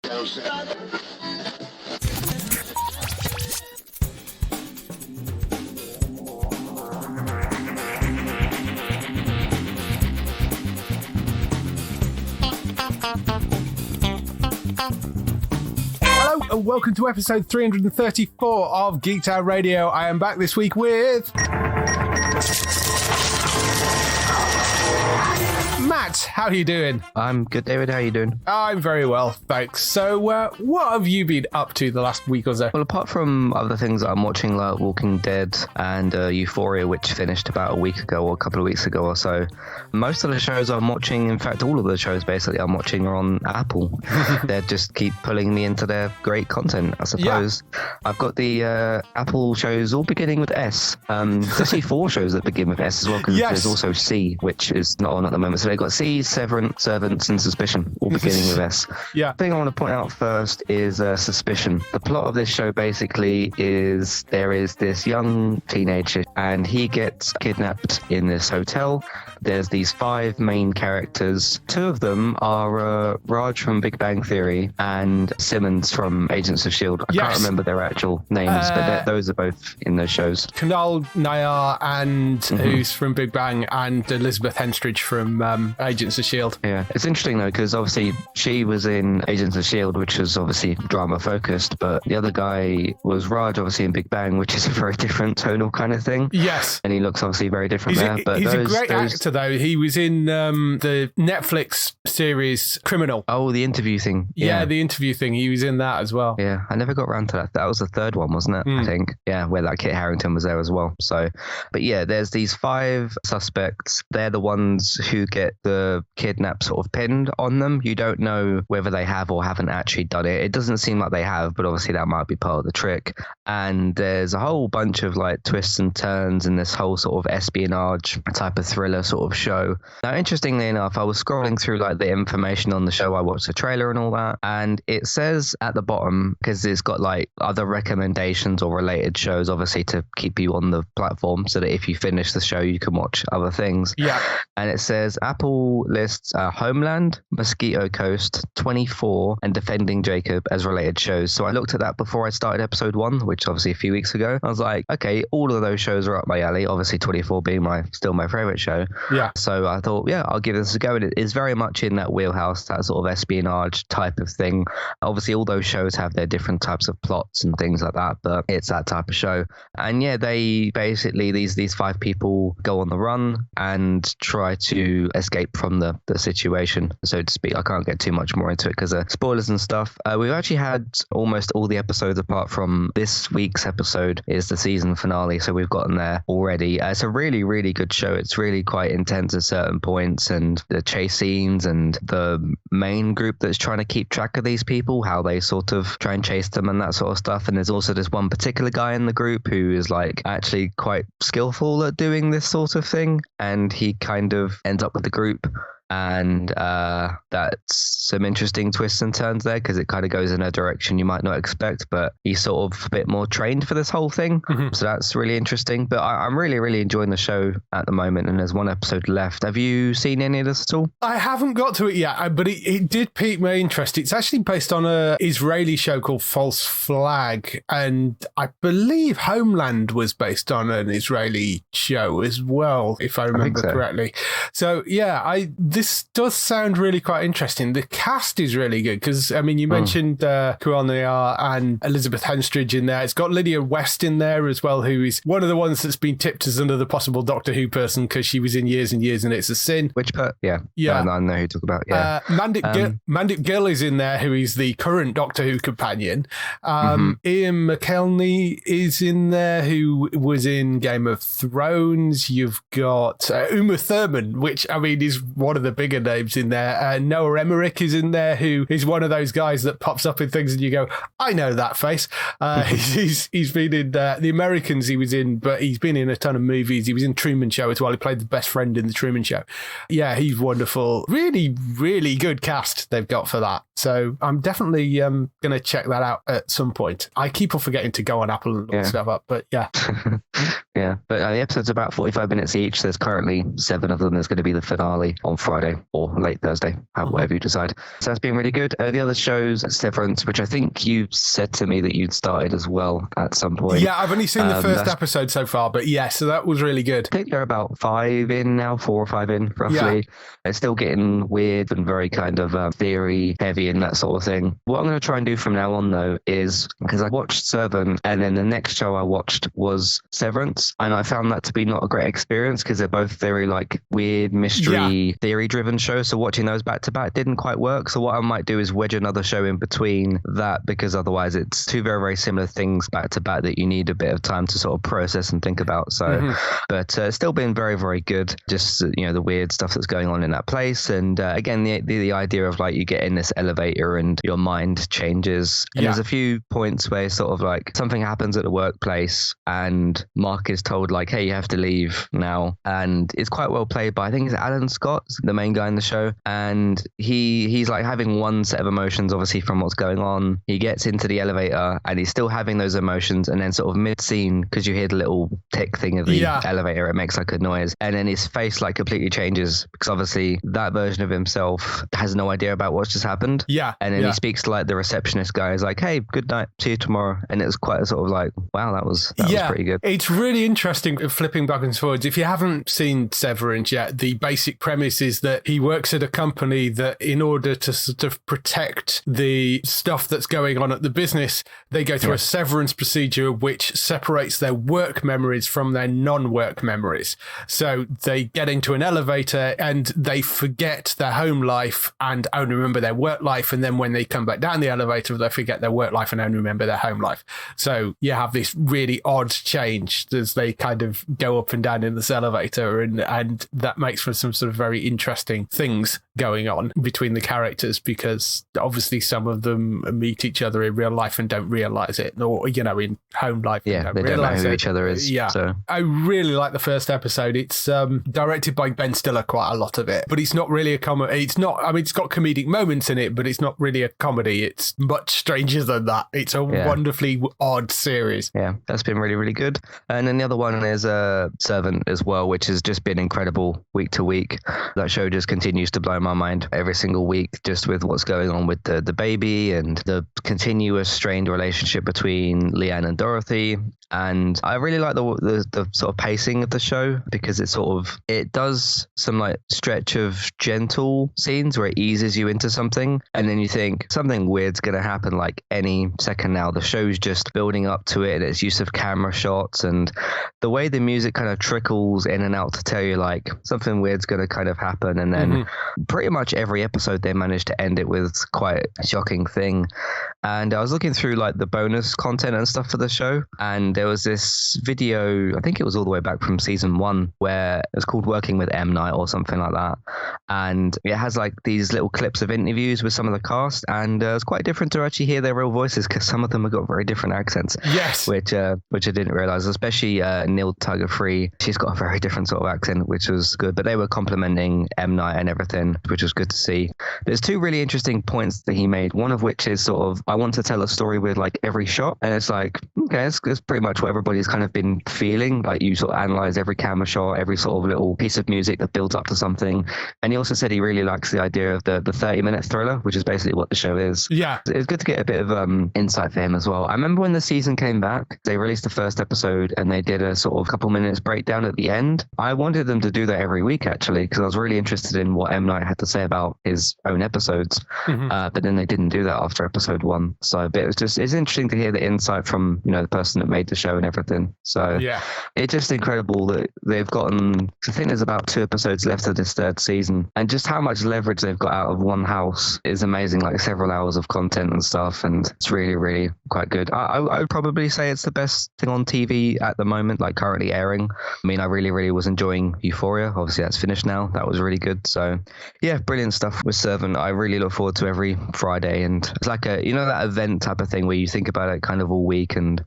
Hello and welcome to episode 334 of Geektown Radio. I am back this week with Matt. How are you doing? I'm good, David. How are you doing? I'm very well, thanks. So, what have you been up to the last week or so? Well, apart from other things that I'm watching, like Walking Dead and Euphoria, which finished about a week ago or a couple of weeks ago or so, most of the shows I'm watching, in fact, all of the shows basically I'm watching are on Apple. They just keep pulling me into their great content, I suppose. Yeah. I've got the Apple shows all beginning with S. There's actually 4 shows that begin with S as well, because there's also C, which is not on at the moment. So they've got C, Severance, Servants, and Suspicion, all beginning with S. Yeah. The thing I want to point out first is Suspicion. The plot of this show basically is there is this young teenager and he gets kidnapped in this hotel. There's these 5 main characters. 2 of them are Raj from Big Bang Theory and Simmons from Agents of S.H.I.E.L.D. I can't remember their actual names, but those are both in those shows. Kunal Nayyar, and who's from Big Bang, and Elizabeth Henstridge from Agents of S.H.I.E.L.D. Yeah, it's interesting though, because obviously she was in Agents of S.H.I.E.L.D., which was obviously drama focused, but the other guy was Raj, obviously in Big Bang, which is a very different tonal kind of thing. Yes. And he looks obviously very different but he's a great actor though. He was in the Netflix series Criminal. Oh, the interview thing. Yeah, the interview thing. He was in that as well. Yeah, I never got around to that. That was the 3rd one, wasn't it? I think. Yeah, where that Kit Harington was there as well. So, but yeah, there's these 5 suspects. They're the ones who get the kidnap sort of pinned on them. You don't know whether they have or haven't actually done it. It doesn't seem like they have, but obviously that might be part of the trick. And there's a whole bunch of like twists and turns in this whole sort of espionage type of thriller sort of show. Now, interestingly enough, I was scrolling through like the information on the show. I watched the trailer and all that, and it says at the bottom, because it's got like other recommendations or related shows, obviously to keep you on the platform, so that if you finish the show, you can watch other things. Yeah. And it says Apple lists Homeland, Mosquito Coast, 24, and Defending Jacob as related shows. So I looked at that before I started episode 1, which obviously a few weeks ago. I was like, okay, all of those shows are up my alley. Obviously 24 being still my favorite show. Yeah. So I thought, yeah, I'll give this a go. And it is very much in that wheelhouse, that sort of espionage type of thing. Obviously all those shows have their different types of plots and things like that, but it's that type of show. And yeah, they basically, these 5 people go on the run and try to escape from the situation, so to speak. I can't get too much more into it because of spoilers and stuff. We've actually had almost all the episodes apart from this week's episode is the season finale, so we've gotten there already. It's a really, really good show. It's really quite intense at certain points, and the chase scenes and the main group that's trying to keep track of these people, how they sort of try and chase them and that sort of stuff. And there's also this one particular guy in the group who is like actually quite skillful at doing this sort of thing, and he kind of ends up with the group. And that's some interesting twists and turns there, because it kind of goes in a direction you might not expect, but he's sort of a bit more trained for this whole thing. So that's really interesting. But I'm really, really enjoying the show at the moment, and there's 1 episode left. Have you seen any of this at all? I haven't got to it yet, but it did pique my interest. It's actually based on an Israeli show called False Flag, and I believe Homeland was based on an Israeli show as well, if I remember correctly. So yeah, this does sound really quite interesting. The cast is really good because, I mean, you mentioned Kunal Nayyar and Elizabeth Henstridge in there. It's got Lydia West in there as well, who is one of the ones that's been tipped as another possible Doctor Who person because she was in Years and Years and It's a Sin. Yeah. I know who you talk about. Yeah. Mandip Gill is in there, who is the current Doctor Who companion. Ian McKellen is in there, who was in Game of Thrones. You've got Uma Thurman, which, I mean, is one of the bigger names in there. Noah Emmerich is in there, who is one of those guys that pops up in things and you go, I know that face. He's been in The Americans he was in, but he's been in a ton of movies. He was in Truman Show as well. He played the best friend in The Truman Show. Yeah, he's wonderful. Really, really good cast they've got for that. So I'm definitely going to check that out at some point. I keep on forgetting to go on Apple and look stuff up, but yeah. Yeah, but the episode's about 45 minutes each. There's currently 7 of them. There's going to be the finale on Friday or late Thursday, whatever you decide. So that's been really good. The other shows, Severance, which I think you said to me that you'd started as well at some point. Yeah, I've only seen the first episode so far, but yeah, so that was really good. I think they're about 5 in now, 4 or 5 in, roughly. Yeah. It's still getting weird and very kind of theory heavy and that sort of thing. What I'm going to try and do from now on, though, is because I watched Servant, and then the next show I watched was Severance, and I found that to be not a great experience because they're both very like weird mystery theory-driven shows. So watching those back to back didn't quite work. So what I might do is wedge another show in between that, because otherwise it's 2 very, very similar things back to back that you need a bit of time to sort of process and think about. So, but it's still been very, very good. Just the weird stuff that's going on in that place, and again the idea of like you get in this elevator and your mind changes. And there's a few points where sort of like something happens at the workplace, and Mark is told like, hey, you have to leave now, and it's quite well played by, I think it's Alan Scott, the main guy in the show, and he's like having one set of emotions obviously from what's going on. He gets into the elevator and he's still having those emotions, and then sort of mid-scene, because you hear the little tick thing of the elevator, it makes like a noise, and then his face like completely changes, because obviously that version of himself has no idea about what's just happened. And then he speaks to like the receptionist guy, is like, hey, good night, see you tomorrow. And it was quite a sort of like, wow, that was pretty good. It's really interesting flipping back and forwards. If you haven't seen Severance yet, the basic premise is that he works at a company that, in order to sort of protect the stuff that's going on at the business, they go through a severance procedure which separates their work memories from their non-work memories. So they get into an elevator and they forget their home life and only remember their work life, and then when they come back down the elevator, they forget their work life and only remember their home life. So you have this really odd change as they kind of go up and down in this elevator, and that makes for some sort of very interesting things going on between the characters, because obviously some of them meet each other in real life and don't realize it, or in home life they don't know who each other is. So I really like the first episode. It's directed by Ben Stiller, quite a lot of it, but it's not really a comedy. It's not, I mean, it's got comedic moments in it, but it's not really a comedy. It's much stranger than that. It's a wonderfully odd series. Yeah, that's been really, really good. And then the other one is Servant as well, which has just been incredible week to week. That show just continues to blow my mind every single week, just with what's going on with the baby and the continuous strained relationship between Leanne and Dorothy. And I really like the sort of pacing of the show, because it does some like stretch of gentle scenes where it eases you into something, and then you think something weird's going to happen like any second now. The show's just building up to it, and its use of camera shots and the way the music kind of trickles in and out to tell you like something weird's going to kind of happen. And then pretty much every episode they managed to end it with quite a shocking thing. And I was looking through like the bonus content and stuff for the show, and there was this video, I think it was all the way back from season 1, where it was called Working with M. Night or something like that. And it has like these little clips of interviews with some of the cast, and it was quite different to actually hear their real voices, because some of them have got very different accents. Yes. Which I didn't realize, especially Neil Tugger-Free. She's got a very different sort of accent, which was good. But they were complimenting M. Night and everything, which was good to see. There's 2 really interesting points that he made, one of which is sort of, I want to tell a story with like every shot. And it's like, okay, it's pretty much what everybody's kind of been feeling. Like you sort of analyze every camera shot, every sort of little piece of music that builds up to something. And he also said he really likes the idea of the 30-minute thriller, which is basically what the show is. Yeah. It's good to get a bit of insight for him as well. I remember when the season came back, they released the first episode and they did a sort of couple minutes breakdown at the end. I wanted them to do that every week, actually, because I was really interested in what M. Night had to say about his own episodes. But then they didn't do that after episode 1. So but it's interesting to hear the insight from, the person that made the show and everything. So it's just incredible that they've gotten, I think there's about 2 episodes left of this 3rd season, and just how much leverage they've got out of one house is amazing, like several hours of content and stuff, and it's really, really quite good. I would probably say it's the best thing on TV at the moment, like currently airing. I mean, I really, really was enjoying Euphoria. Obviously that's finished now. That was really good. So yeah, brilliant stuff with haven't. I really look forward to every Friday, and it's like a, that event type of thing where you think about it kind of all week, and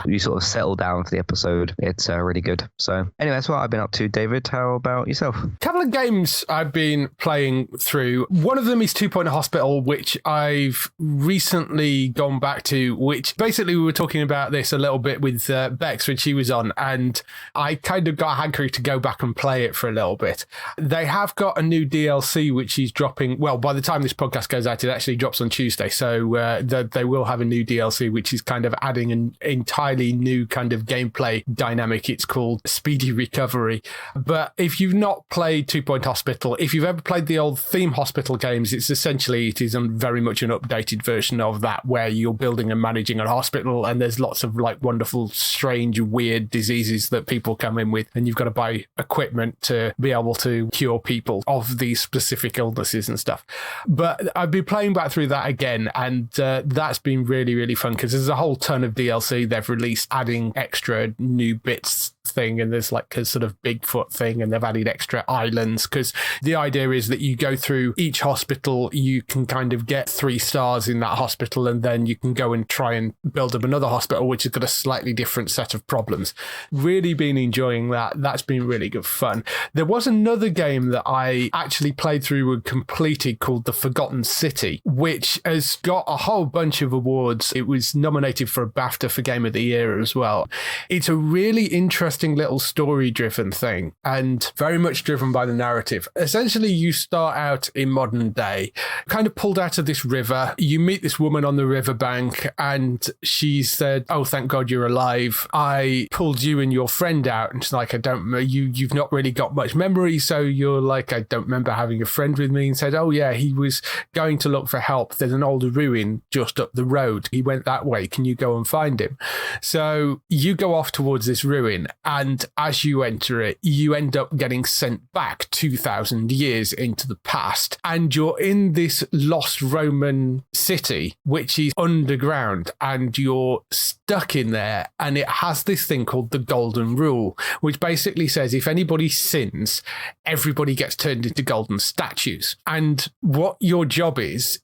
you sort of settle down for the episode. It's really good. So anyway, that's what I've been up to. David, how about yourself? A couple of games I've been playing through. One of them is 2 Point Hospital, which I've recently gone back to, which basically we were talking about this a little bit with Bex when she was on, and I kind of got hankering to go back and play it for a little bit. They have got a new DLC which is dropping, well, by the time this podcast goes out, it actually drops on Tuesday, so they will have a new DLC which is kind of adding an entirely new kind of gameplay dynamic. It's called Speedy Recovery. But if you've not played 2 Point Hospital, if you've ever played the old Theme Hospital games, it is very much an updated version of that, where you're building and managing a hospital, and there's lots of like wonderful, strange, weird diseases that people come in with, and you've got to buy equipment to be able to cure people of these specific illnesses and stuff. But I've been playing back through that again, and that's been really, really fun, because there's a whole ton of DLC they've released adding extra new bits thing, and there's like a sort of Bigfoot thing, and they've added extra islands, because the idea is that you go through each hospital, you can kind of get 3 stars in that hospital, and then you can go and try and build up another hospital which has got a slightly different set of problems. Really been enjoying that. That's been really good fun. There was another game that I actually played through and completed called The Forgotten City, which has got a whole bunch of awards. It was nominated for a BAFTA for Game of the Year as well. It's a really interesting little story-driven thing, and very much driven by the narrative. Essentially, you start out in modern day, kind of pulled out of this river. You meet this woman on the riverbank, and she said, "Oh, thank God you're alive. I pulled you and your friend out." And she's like, you've not really got much memory. So you're like, "I don't remember having a friend with me." And said, "Oh yeah, he was going to look for help. There's an old ruin just up the road. He went that way. Can you go and find him?" So you go off towards this ruin, and as you enter it, you end up getting sent back 2,000 years into the past, and you're in this lost Roman city, which is underground, and you're stuck in there, and it has this thing called the Golden Rule, which basically says if anybody sins, everybody gets turned into golden statues. And what your job is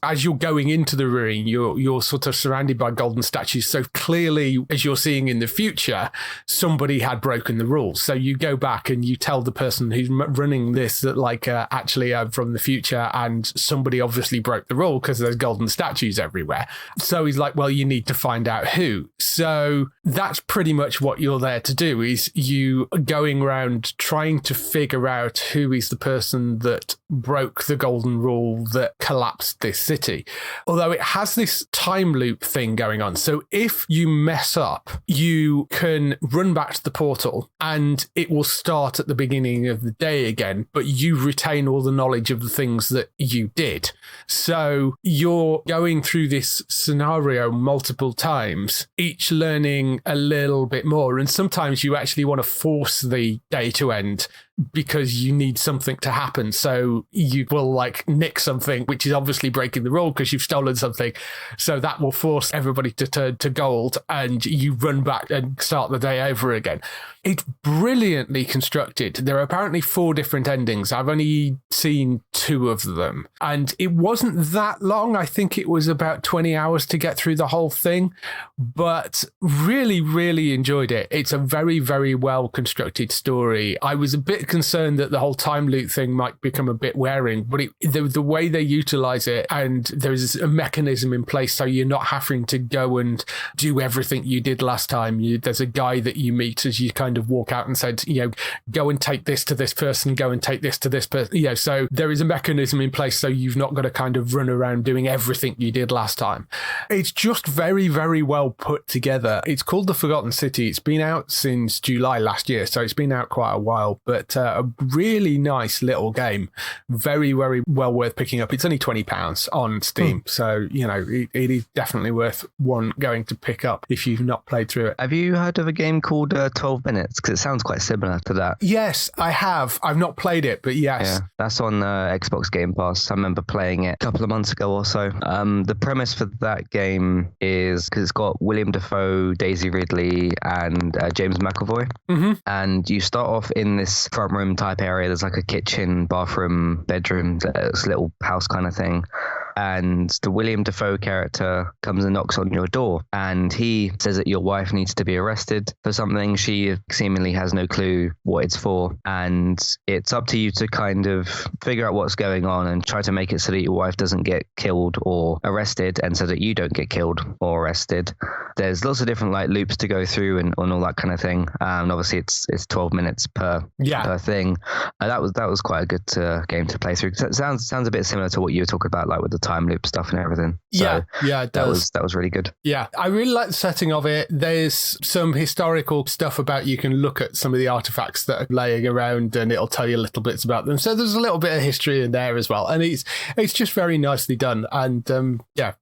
as you're going into the ruin, you're sort of surrounded by golden statues. So clearly, as you're seeing in the future, somebody had broken the rules. So you go back and you tell the person who's running this that, like, actually I'm from the future, and somebody obviously broke the rule because there's golden statues everywhere. So he's like, well, you need to find out who. So that's pretty much what you're there to do, is you going around trying to figure out who is the person that broke the golden rule that collapsed this city. Although it has this time loop thing going on. So if you mess up, you can run back to the portal and it will start at the beginning of the day again, but you retain all the knowledge of the things that you did. So you're going through this scenario multiple times, each learning a little bit more. And sometimes you actually want to force the day to end because you need something to happen. So you will like nick something, which is obviously breaking the rule because you've stolen something. So that will force everybody to turn to gold, and you run back and start the day over again. It's brilliantly constructed. There are apparently 4 different endings. I've only seen 2 of them, and it wasn't that long. I think it was about 20 hours to get through the whole thing, but really, really enjoyed it. It's a very, very well constructed story. I was a bit concerned that the whole time loop thing might become a bit wearing, but the way they utilize it, and there's a mechanism in place so you're not having to go and do everything you did last time. There's a guy that you meet as you kind of walk out and said, go and take this to this person, go and take this to this person. So there is a mechanism in place so you've not got to kind of run around doing everything you did last time. It's just very, very well put together. It's called The Forgotten City. It's been out since July last year, so it's been out quite a while, but a really nice little game. Very, very well worth picking up. It's only £20 on Steam, so it is definitely worth one going to pick up if you've not played through it. Have you heard of a game called 12 Minutes? Because it sounds quite similar to that. Yes, I have. I've not played it, but yes. Yeah, that's on Xbox Game Pass. I remember playing it a couple of months ago or so. The premise for that game is because it's got William Dafoe, Daisy Ridley, and James McAvoy. Mm-hmm. And you start off in this front room type area. There's like a kitchen, bathroom, bedroom, it's a little house kind of thing. And the William Dafoe character comes and knocks on your door, and he says that your wife needs to be arrested for something. She seemingly has no clue what it's for, and it's up to you to kind of figure out what's going on and try to make it so that your wife doesn't get killed or arrested, and so that you don't get killed or arrested. There's lots of different like loops to go through and all that kind of thing. And obviously it's 12 minutes per thing. That was quite a good game to play through. It sounds a bit similar to what you were talking about, like with the time loop stuff and everything. So yeah, it does. That was really good. Yeah, I really like the setting of it. There's some historical stuff about, you can look at some of the artifacts that are laying around and it'll tell you little bits about them. So there's a little bit of history in there as well. And it's just very nicely done. And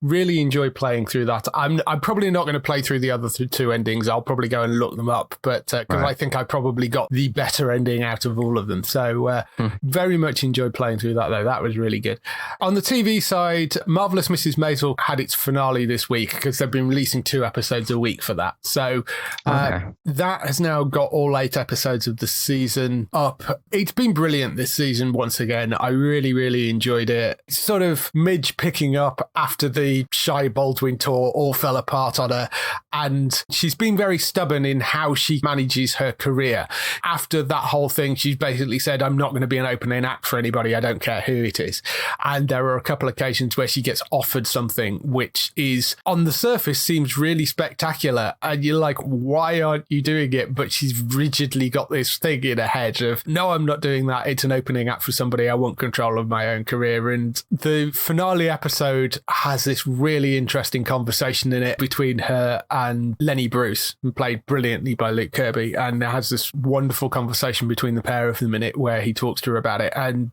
really enjoy playing through that. I'm probably not going to play through the other two endings. I'll probably go and look them up, but because I think I probably got the better ending out of all of them. So very much enjoyed playing through that, though. That was really good. On the TV side, Marvelous Mrs. Maisel had its finale this week because they've been releasing 2 episodes a week for that. So that has now got all 8 episodes of the season up. It's been brilliant this season once again. I really, really enjoyed it. Sort of Midge picking up after the Shy Baldwin tour all fell apart on her, and she's been very stubborn in how she manages her career. After that whole thing, she's basically said, I'm not going to be an opening act for anybody. I don't care who it is. And there are a couple of occasions where she gets offered something which is on the surface seems really spectacular, and you're like, why aren't you doing it? But she's rigidly got this thing in her head of, no, I'm not doing that. It's an opening act for somebody. I want control of my own career. And the finale episode has this really interesting conversation in it between her and Lenny Bruce, played brilliantly by Luke Kirby, and it has this wonderful conversation between the pair of them in it where he talks to her about it. And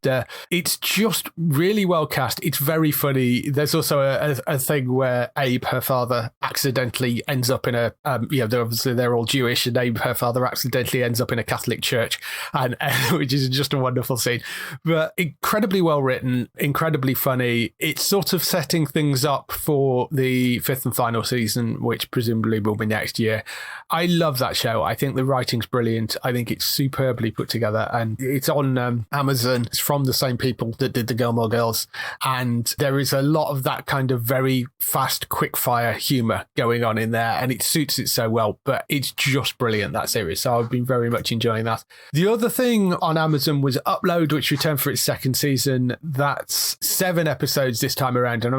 it's just really well cast. It's very funny. There's also a thing where Abe, her father, accidentally ends up in a they're all Jewish, and Abe, her father, accidentally ends up in a Catholic church, and which is just a wonderful scene. But incredibly well written, incredibly funny. It's sort of setting things up for the 5th and final season, which presumably will be next year. I love that show. I think the writing's brilliant. I think it's superbly put together, and it's on Amazon. It's from the same people that did the Gilmore Girls, and there is a lot of that kind of very fast, quick-fire humour going on in there, and it suits it so well. But it's just brilliant, that series. So I've been very much enjoying that. The other thing on Amazon was Upload, which returned for its 2nd season. That's 7 episodes this time around, and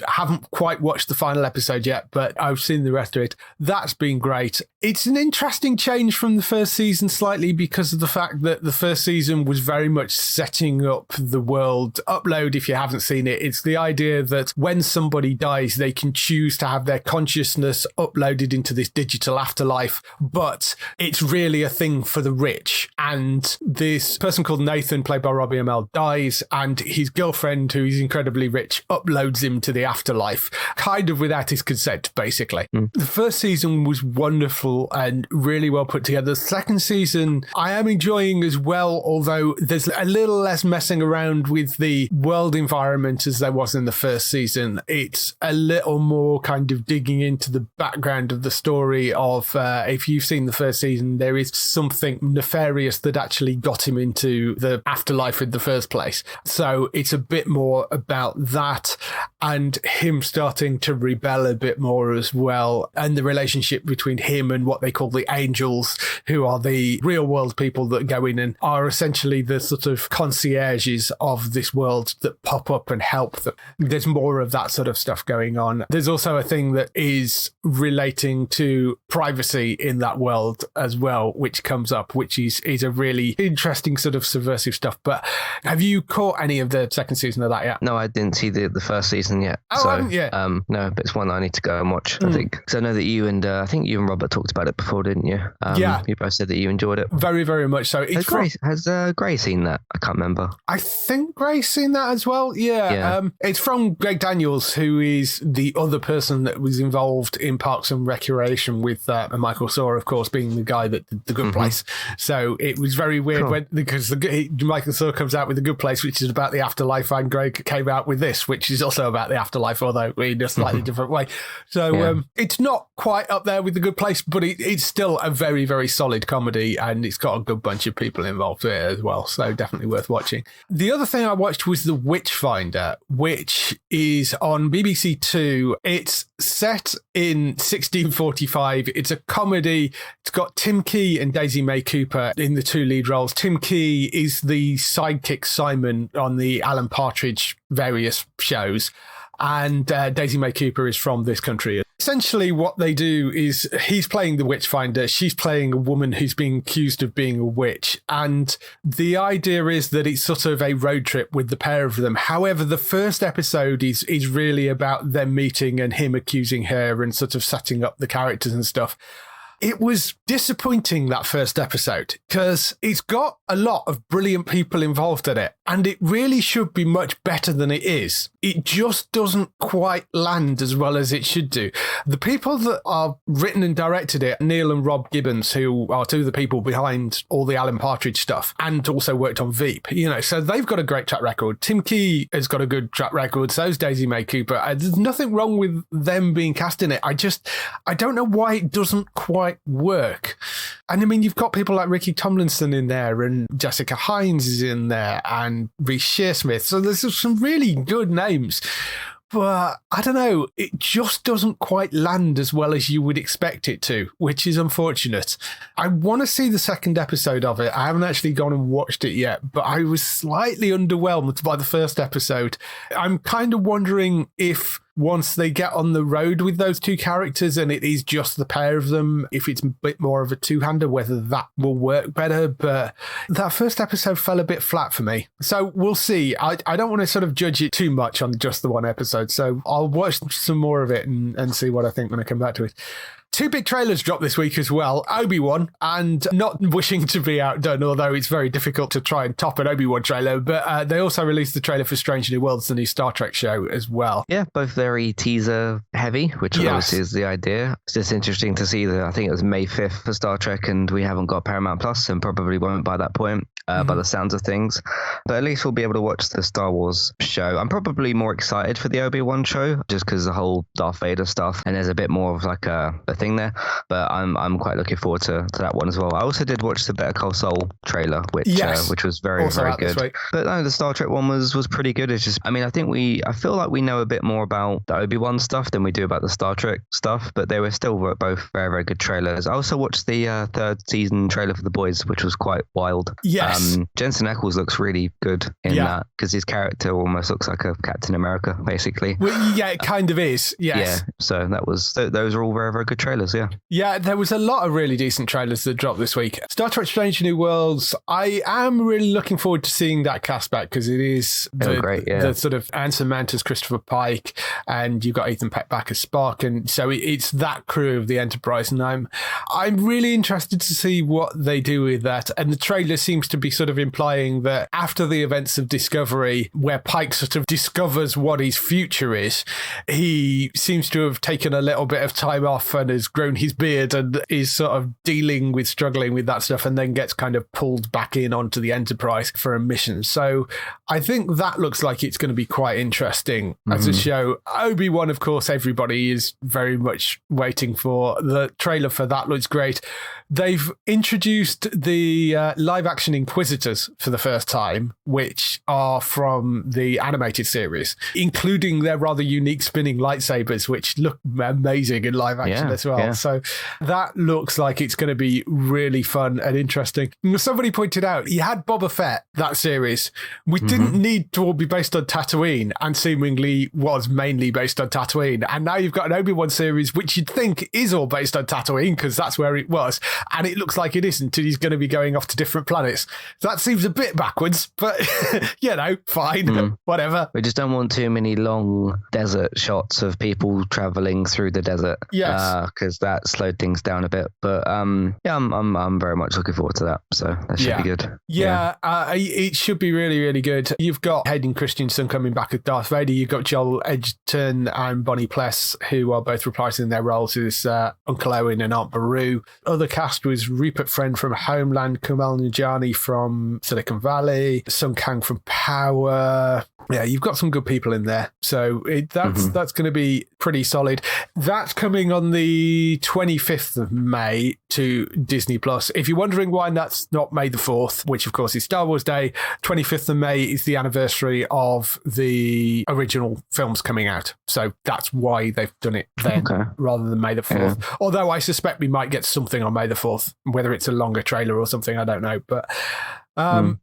haven't quite watched the final episode yet, but I've seen the rest of it. That's been great. It's an interesting change from the 1st season slightly because of the fact that the 1st season was very much setting up the world. Upload, if you haven't seen it, it's the idea that when somebody dies, they can choose to have their consciousness uploaded into this digital afterlife, but it's really a thing for the rich. And this person called Nathan, played by Robbie Amell, dies, and his girlfriend, who is incredibly rich, uploads him to the afterlife, kind of without his consent, basically. The 1st season was wonderful and really well put together. The 2nd season, I am enjoying as well, although there's a little less messing around with the world environment as there was in the 1st season. It's a little more kind of digging into the background of the story of, if you've seen the 1st season, there is something nefarious that actually got him into the afterlife in the first place. So it's a bit more about that and him starting to rebel a bit more as well, and the relationship between him and what they call the angels, who are the real world people that go in and are essentially the sort of concierges of this world that pop up and help them. There's more of that sort of stuff going on. There's also a thing that is relating to privacy in that world as well, which comes up, which is a really interesting sort of subversive stuff. But have you caught any of the 2nd season of that yet? No, I didn't see the 1st season yet. Oh, so, haven't you? No, but it's one I need to go and watch, I think. Because I know that you and I think you and Robert talked about it before, didn't you? Yeah. You both said that you enjoyed it. Very, very much so. Has Grace seen that? I can't remember. I think Grace seen that as well. Yeah. It's from Greg Daniels, who is the other person that was involved in Parks and Recreation with Michael Cera, of course, being the guy that did The Good Place. So it was very weird because Michael Cera comes out with The Good Place, which is about the afterlife, and Greg came out with this, which is also about the afterlife, although in a slightly different way. So it's not quite up there with The Good Place, but it's still a very, very solid comedy, and it's got a good bunch of people involved in it as well. So definitely worth watching. The other thing I watched was The Witchfinder, which is on BBC Two. It's set in 1645. It's a comedy. It's got Tim Key and Daisy May Cooper in the two lead roles. Tim Key is the sidekick Simon on the Alan Partridge various shows, and Daisy May Cooper is from This Country. Essentially what they do is he's playing the Witchfinder, she's playing a woman who's being accused of being a witch, and the idea is that it's sort of a road trip with the pair of them. However, the first episode is really about them meeting and him accusing her and sort of setting up the characters and stuff. It was disappointing, that first episode, because it's got a lot of brilliant people involved in it, and it really should be much better than it is. It just doesn't quite land as well as it should do. The people that are written and directed it, Neil and Rob Gibbons, who are two of the people behind all the Alan Partridge stuff, and also worked on Veep, so they've got a great track record. Tim Key has got a good track record, so's Daisy May Cooper. There's nothing wrong with them being cast in it. I don't know why it doesn't quite work. And I mean, you've got people like Ricky Tomlinson in there, and Jessica Hines is in there, and Reece Shearsmith. So there's some really good names. But I don't know, it just doesn't quite land as well as you would expect it to, which is unfortunate. I want to see the second episode of it. I haven't actually gone and watched it yet, but I was slightly underwhelmed by the first episode. I'm kind of wondering if once they get on the road with those two characters and it is just the pair of them, if it's a bit more of a two-hander, whether that will work better. But that first episode fell a bit flat for me. So we'll see. I don't want to sort of judge it too much on just the one episode. So I'll watch some more of it and see what I think when I come back to it. Two big trailers dropped this week as well. Obi-Wan, and not wishing to be outdone, although it's very difficult to try and top an Obi-Wan trailer, but they also released the trailer for Strange New Worlds, the new Star Trek show as well. Yeah, both very teaser heavy, which obviously is the idea. It's just interesting to see that I think it was May 5th for Star Trek, and we haven't got Paramount Plus and probably won't by that point. By the sounds of things. But at least we'll be able to watch the Star Wars show. I'm probably more excited for the Obi-Wan show, just because the whole Darth Vader stuff, and there's a bit more of like a thing there. But I'm quite looking forward to that one as well. I also did watch the Better Call Saul trailer, which was very, also very good. But no, the Star Trek one was pretty good. It's just, I mean, I feel like we know a bit more about the Obi-Wan stuff than we do about the Star Trek stuff, but they were still both very, very good trailers. I also watched the third season trailer for The Boys, which was quite wild. Yes. Jensen Ackles looks really good in that, because his character almost looks like a Captain America, basically. Well, yeah, it kind of is. Yes. Yeah. So those are all very, very good trailers. Yeah. Yeah, there was a lot of really decent trailers that dropped this week. Star Trek Strange New Worlds, I am really looking forward to seeing that cast back, because it is the sort of Anson Mount as Christopher Pike, and you've got Ethan Peck back as Spock, and so it's that crew of the Enterprise, and I'm really interested to see what they do with that. And the trailer seems to be sort of implying that after the events of Discovery, where Pike sort of discovers what his future is, he seems to have taken a little bit of time off and has grown his beard and is sort of struggling with that stuff, and then gets kind of pulled back in onto the Enterprise for a mission. So I think that looks like it's going to be quite interesting as a show. Obi-Wan, of course, everybody is very much waiting for. The trailer for that looks great. They've introduced the live-action Inquisitors for the first time, which are from the animated series, including their rather unique spinning lightsabers, which look amazing in live action as well. Yeah. So that looks like it's going to be really fun and interesting. Somebody pointed out, you had Boba Fett, that series. We didn't need to all be based on Tatooine, and seemingly was mainly based on Tatooine. And now you've got an Obi-Wan series, which you'd think is all based on Tatooine, because that's where it was. And it looks like it isn't, and he's going to be going off to different planets. So that seems a bit backwards, but, fine, whatever. We just don't want too many long desert shots of people traveling through the desert. Yes. Because that slowed things down a bit. But I'm very much looking forward to that. So that should be good. It should be really, really good. You've got Hayden Christensen coming back as Darth Vader. You've got Joel Edgerton and Bonnie Pless, who are both reprising their roles as Uncle Owen and Aunt Beru. Other cast was Rupert Friend from Homeland, Kumail Nanjiani from Silicon Valley, Sung Kang from Power. Yeah, you've got some good people in there. So that's going to be pretty solid. That's coming on the 25th of May to Disney Plus. If you're wondering why that's not May the 4th, which of course is Star Wars Day, 25th of May is the anniversary of the original films coming out. So that's why they've done it then rather than May the 4th. Yeah. Although I suspect we might get something on May the 4th, whether it's a longer trailer or something, I don't know. But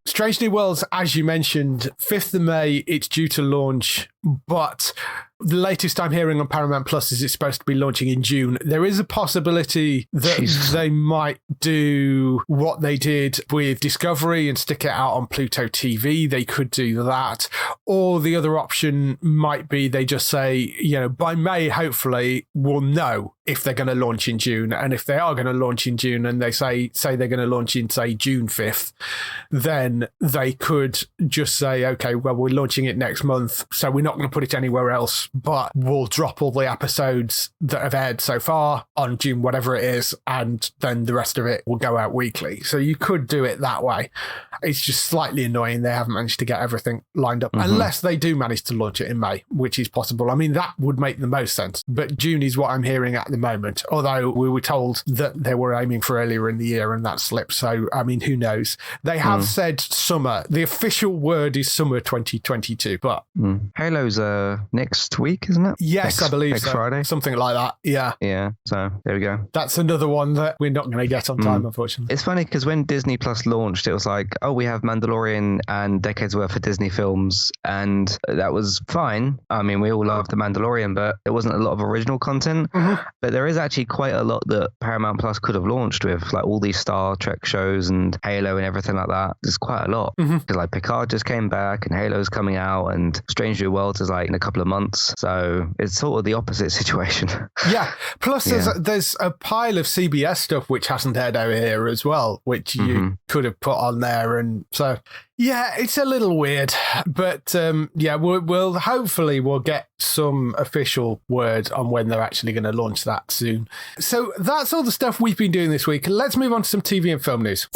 Strange New Worlds, as you mentioned, 5th of May, it's due to launch, but the latest I'm hearing on Paramount Plus is it's supposed to be launching in June. There is a possibility that they might do what they did with Discovery and stick it out on Pluto TV. They could do that. Or the other option might be they just say, by May, hopefully, we'll know if they're going to launch in June. And if they are going to launch in June and they say they're going to launch in, say, June 5th, then they could just say, okay, well, we're launching it next month, so we're not going to put it anywhere else, but we'll drop all the episodes that have aired so far on June, whatever it is, and then the rest of it will go out weekly. So you could do it that way. It's just slightly annoying they haven't managed to get everything lined up, unless they do manage to launch it in May, which is possible. I mean, that would make the most sense, but June is what I'm hearing at the moment, although we were told that they were aiming for earlier in the year and that slipped. So, I mean, who knows? They have said summer. The official word is summer 2022, but Halo's next week, isn't it? Yes, I believe next so. Friday, something like that. Yeah. So there we go. That's another one that we're not going to get on time, unfortunately. It's funny because when Disney Plus launched, it was like, oh, we have Mandalorian and decades worth of Disney films, and that was fine. I mean, we all loved the Mandalorian, but there wasn't a lot of original content. But there is actually quite a lot that Paramount Plus could have launched with, like all these Star Trek shows and Halo and everything like that. There's quite a lot because like Picard just came back and Halo's coming out and Strange New Worlds is like in a couple of months. So it's sort of the opposite situation. Yeah. Plus there's a pile of CBS stuff which hasn't aired over here as well, which you could have put on there. And so, yeah, it's a little weird, but we'll hopefully we'll get some official word on when they're actually going to launch that soon. So that's all the stuff we've been doing this week. Let's move on to some TV and film news.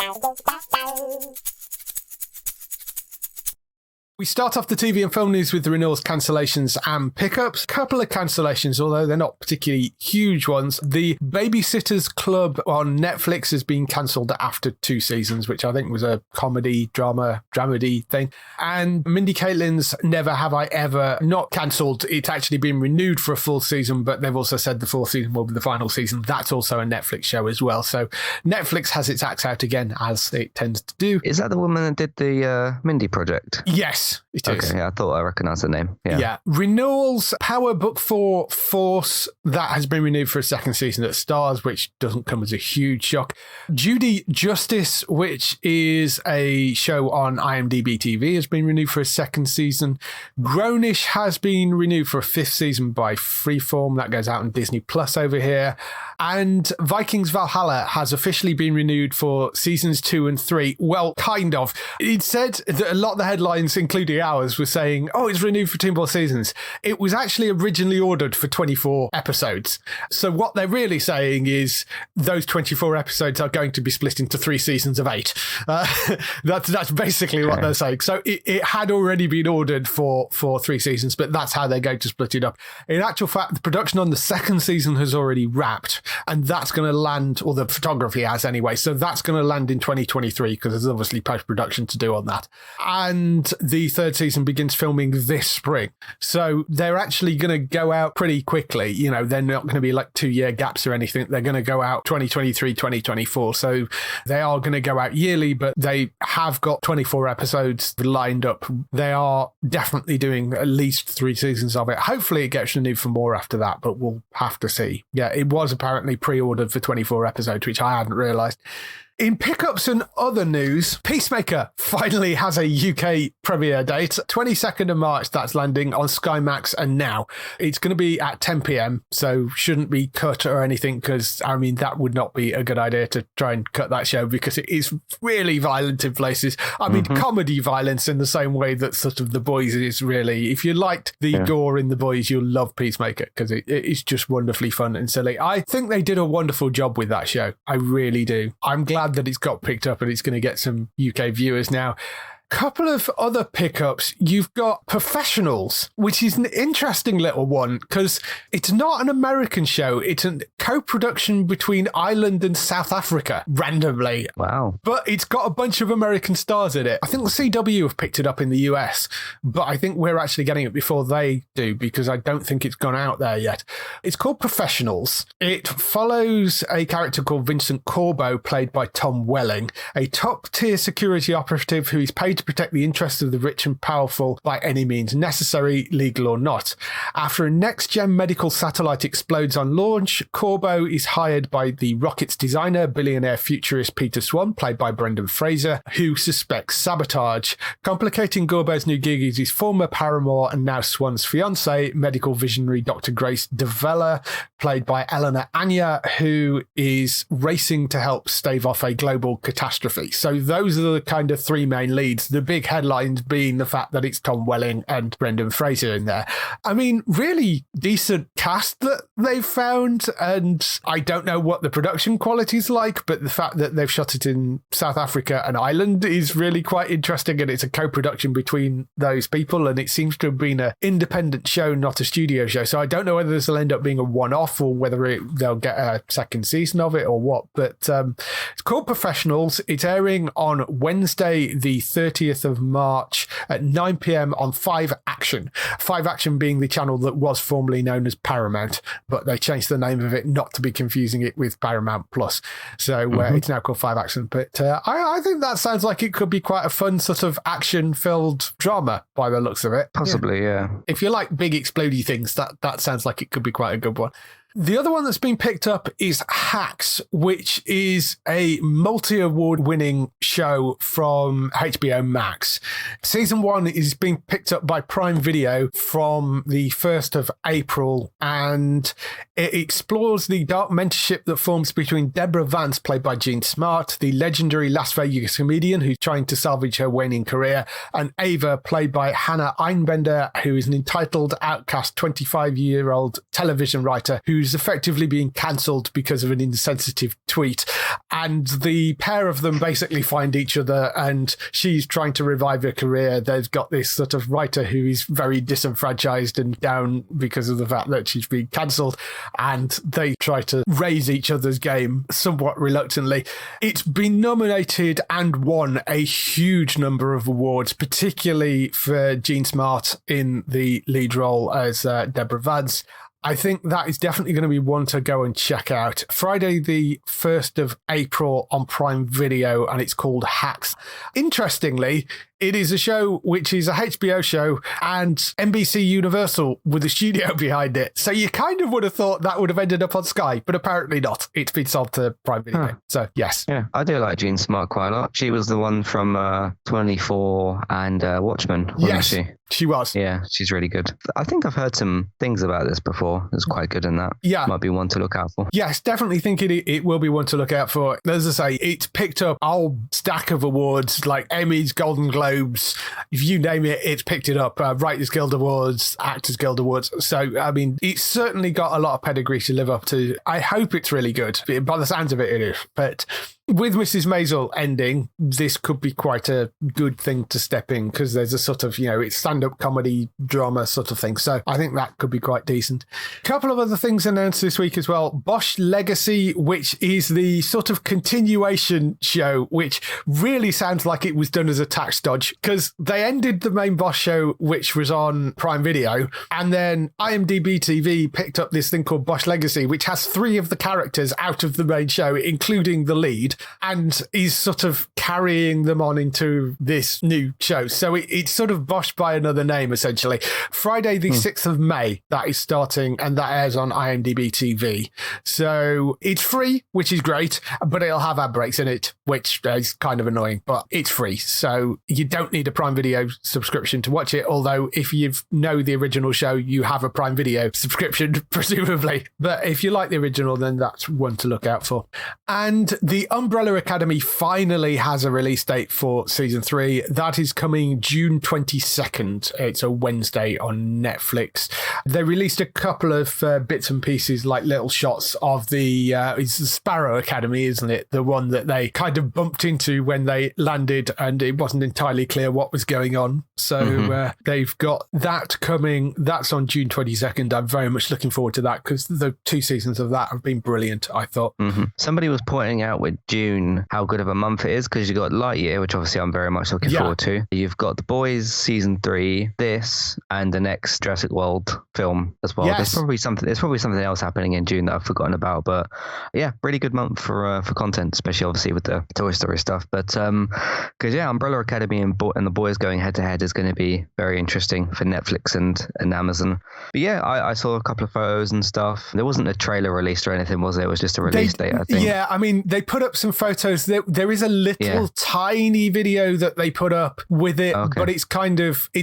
We start off the TV and film news with the renewals, cancellations and pickups. Couple of cancellations, although they're not particularly huge ones. The Babysitters Club on Netflix has been cancelled after 2 seasons, which I think was a comedy, dramedy thing. And Mindy Katlin's Never Have I Ever, not cancelled. It's actually been renewed for a full season, but they've also said the 4th season will be the final season. That's also a Netflix show as well. So Netflix has its axe out again, as it tends to do. Is that the woman that did the Mindy Project? Yes. It is. Okay, yeah, I thought I recognised the name. Yeah. Renewals, Power Book 4 Force, that has been renewed for a 2nd season at Starz, which doesn't come as a huge shock. Judy Justice, which is a show on IMDb TV, has been renewed for a 2nd season. Grownish has been renewed for a 5th season by Freeform. That goes out on Disney Plus over here. And Vikings Valhalla has officially been renewed for seasons 2 and 3. Well, kind of. It said that a lot of the headlines, including ours, were saying, oh, it's renewed for 2 more seasons. It was actually originally ordered for 24 episodes. So what they're really saying is those 24 episodes are going to be split into 3 seasons of 8. That's basically what they're saying. So it had already been ordered for 3 seasons, but that's how they're going to split it up. In actual fact, the production on the 2nd season has already wrapped. And that's going to land, or the photography has anyway, so that's going to land in 2023 because there's obviously post-production to do on that. And the the third season begins filming this spring. So they're actually going to go out pretty quickly. You know, they're not going to be like 2-year gaps or anything. They're going to go out 2023, 2024. So they are going to go out yearly, but they have got 24 episodes lined up. They are definitely doing at least 3 seasons of it. Hopefully it gets renewed for more after that, but we'll have to see. Yeah, it was apparently pre-ordered for 24 episodes, which I hadn't realised. In pickups and other news, Peacemaker finally has a UK premiere date. 22nd of March, that's landing on Sky Max and Now. It's going to be at 10 p.m, so shouldn't be cut or anything, because, I mean, that would not be a good idea to try and cut that show, because it is really violent in places. I mean, comedy violence in the same way that sort of The Boys is really. If you liked the gore in The Boys, you'll love Peacemaker, because it is just wonderfully fun and silly. I think they did a wonderful job with that show. I really do. I'm glad that it's got picked up and it's going to get some UK viewers now. Couple of other pickups. You've got Professionals, which is an interesting little one because it's not an American show. It's a co-production between Ireland and South Africa, randomly. Wow. But it's got a bunch of American stars in it. I think the CW have picked it up in the US, but I think we're actually getting it before they do, because I don't think it's gone out there yet. It's called Professionals. It follows a character called Vincent Corbo, played by Tom Welling, a top-tier security operative who is paid to protect the interests of the rich and powerful by any means necessary, legal or not. After a next-gen medical satellite explodes on launch, Corbo is hired by the rocket's designer, billionaire futurist Peter Swan, played by Brendan Fraser, who suspects sabotage. Complicating Corbo's new gig is his former paramour and now Swan's fiancée, medical visionary Dr. Grace DeVella, played by Eleanor Anya, who is racing to help stave off a global catastrophe. So those are the kind of 3 main leads. The big headlines being the fact that it's Tom Welling and Brendan Fraser in there. I mean, really decent cast that they've found, and I don't know what the production quality is like, but the fact that they've shot it in South Africa and Ireland is really quite interesting, and it's a co-production between those people, and it seems to have been an independent show, not a studio show. So I don't know whether this will end up being a one-off or whether they'll get a second season of it or what, but it's called Professionals. It's airing on Wednesday, the 30th of March at 9 p.m. on 5 Action. 5 Action being the channel that was formerly known as Paramount, but they changed the name of it not to be confusing it with Paramount Plus. So it's now called 5 Action. But I think that sounds like it could be quite a fun sort of action-filled drama by the looks of it. Possibly, yeah. If you like big explodey things, that sounds like it could be quite a good one. The other one that's been picked up is Hacks, which is a multi-award winning show from HBO Max. Season 1 is being picked up by Prime Video from the 1st of April, and it explores the dark mentorship that forms between Deborah Vance, played by Jean Smart, the legendary Las Vegas comedian who's trying to salvage her waning career, and Ava, played by Hannah Einbender, who is an entitled, outcast 25-year-old television writer who's effectively being cancelled because of an insensitive tweet. And the pair of them basically find each other, and she's trying to revive her career. They've got this sort of writer who is very disenfranchised and down because of the fact that she's been cancelled, and they try to raise each other's game somewhat reluctantly. It's been nominated and won a huge number of awards, particularly for Jean Smart in the lead role as Deborah Vance. I think that is definitely going to be one to go and check out. Friday, the 1st of April on Prime Video, and it's called Hacks. Interestingly, it is a show which is a HBO show and NBC Universal with a studio behind it. So you kind of would have thought that would have ended up on Sky, but apparently not. It's been sold to Prime Video. So, yes. Yeah, I do like Jean Smart quite a lot. She was the one from 24 and Watchmen, wasn't she? She was. Yeah, she's really good. I think I've heard some things about this before. It's quite good in that. Yeah. Might be one to look out for. Yes, definitely think it will be one to look out for. As I say, it's picked up a whole stack of awards like Emmys, Golden Globes. If you name it, it's picked it up. Writers Guild Awards, Actors Guild Awards. So, I mean, it's certainly got a lot of pedigree to live up to. I hope it's really good. By the sounds of it, it is. But with Mrs. Maisel ending, this could be quite a good thing to step in, because there's a sort of, it's stand-up comedy drama sort of thing. So I think that could be quite decent. A couple of other things announced this week as well. Bosch Legacy, which is the sort of continuation show, which really sounds like it was done as a tax dodge. dodge because they ended the main boss show, which was on Prime Video, and then IMDb TV picked up this thing called Bosch Legacy, which has 3 of the characters out of the main show, including the lead, and is sort of carrying them on into this new show. So it's sort of Bosch by another name, essentially. Friday the 6th of May, that is starting, and that airs on IMDb TV. So it's free, which is great, but it'll have ad breaks in it, which is kind of annoying, but it's free. So you don't need a Prime Video subscription to watch it, although if you know the original show, you have a Prime Video subscription, presumably. But if you like the original, then that's one to look out for. And the Umbrella Academy finally has a release date for season 3. That is coming June 22nd. It's a Wednesday on Netflix. They released a couple of bits and pieces, like little shots of it's the Sparrow Academy, isn't it? The one that they kind of bumped into when they landed and it wasn't entirely clear what was going on. So they've got that coming. That's on June 22nd. I'm very much looking forward to that because the 2 seasons of that have been brilliant, I thought. Somebody was pointing out with June how good of a month it is because you got Lightyear, which obviously I'm very much looking forward to. You've got The Boys season 3, this, and the next Jurassic World film as well. Yes. There's probably something else happening in June that I've forgotten about, but yeah, really good month for content, especially obviously with the Toy Story stuff. But because Umbrella Academy and The Boys going head to head is going to be very interesting for Netflix and Amazon. But yeah, I saw a couple of photos and stuff. There wasn't a trailer released or anything, was it? It was just a release date, I think. Yeah, I mean, they put up some photos. There is a little tiny video that they put up with it, but it's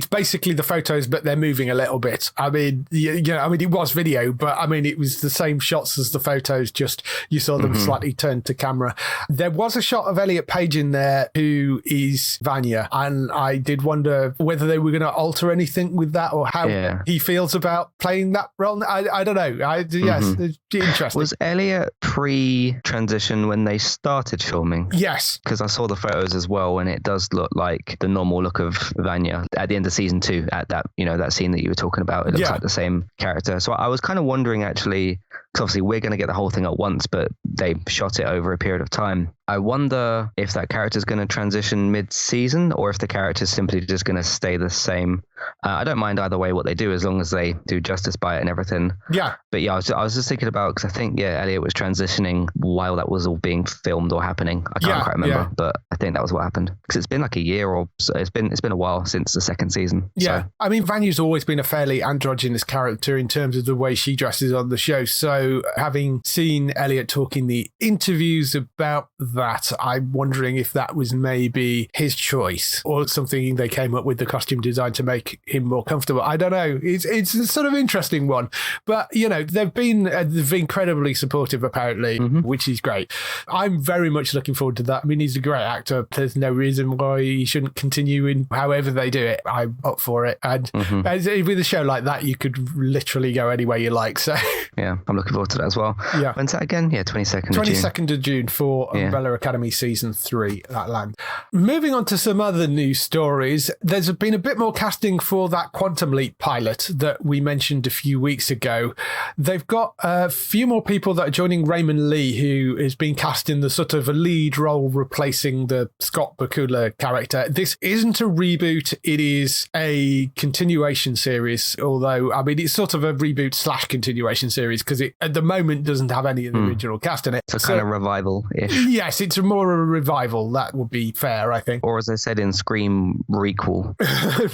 basically the photos, but they're moving a little bit. I mean, it was video, but I mean, it was the same shots as the photos, just you saw them slightly turned to camera. There was a shot of Elliot Page in there who is Vanya, and I did wonder whether they were going to alter anything with that or how he feels about playing that role. I don't know. Yes, it's interesting. Was Elliot pre-transition when they started filming? Yes. Because I saw the photos as well, and it does look like the normal look of Vanya at the end of season 2 at that, that scene that you were talking about. It looks like the same character. So I was kind of wondering actually, because obviously we're going to get the whole thing at once, but they shot it over a period of time. I wonder if that character is going to transition mid-season or if the character is simply just going to stay the same. I don't mind either way what they do as long as they do justice by it and everything. Yeah. But yeah, I was just thinking about, because I think, Elliot was transitioning while that was all being filmed or happening. I can't quite remember, but I think that was what happened. Because it's been like a year or so. It's been a while since the second season. Yeah. So. I mean, Vanya's always been a fairly androgynous character in terms of the way she dresses on the show. So having seen Elliot talk in the interviews about that, I'm wondering if that was maybe his choice or something they came up with the costume design to make him more comfortable. I don't know. It's a sort of interesting one, but they've been incredibly supportive apparently, which is great. I'm very much looking forward to that. I mean, he's a great actor. There's no reason why he shouldn't continue in however they do it. I'm up for it. And with a show like that, you could literally go anywhere you like. So yeah, I'm looking forward to that as well. Yeah. When's that again? Yeah, 22nd of June for Umbrella Academy season 3 that land. Moving on to some other news stories, there's been a bit more casting for that Quantum Leap pilot that we mentioned a few weeks ago. They've got a few more people that are joining Raymond Lee, who is being cast in the sort of a lead role replacing the Scott Bakula character. This isn't a reboot, it is a continuation series, although I mean it's sort of a reboot / continuation series because it at the moment doesn't have any of the original cast in it. So kind of revival-ish. Yes, it's more of a revival. That would be fair, I think. Or as I said in Scream requel.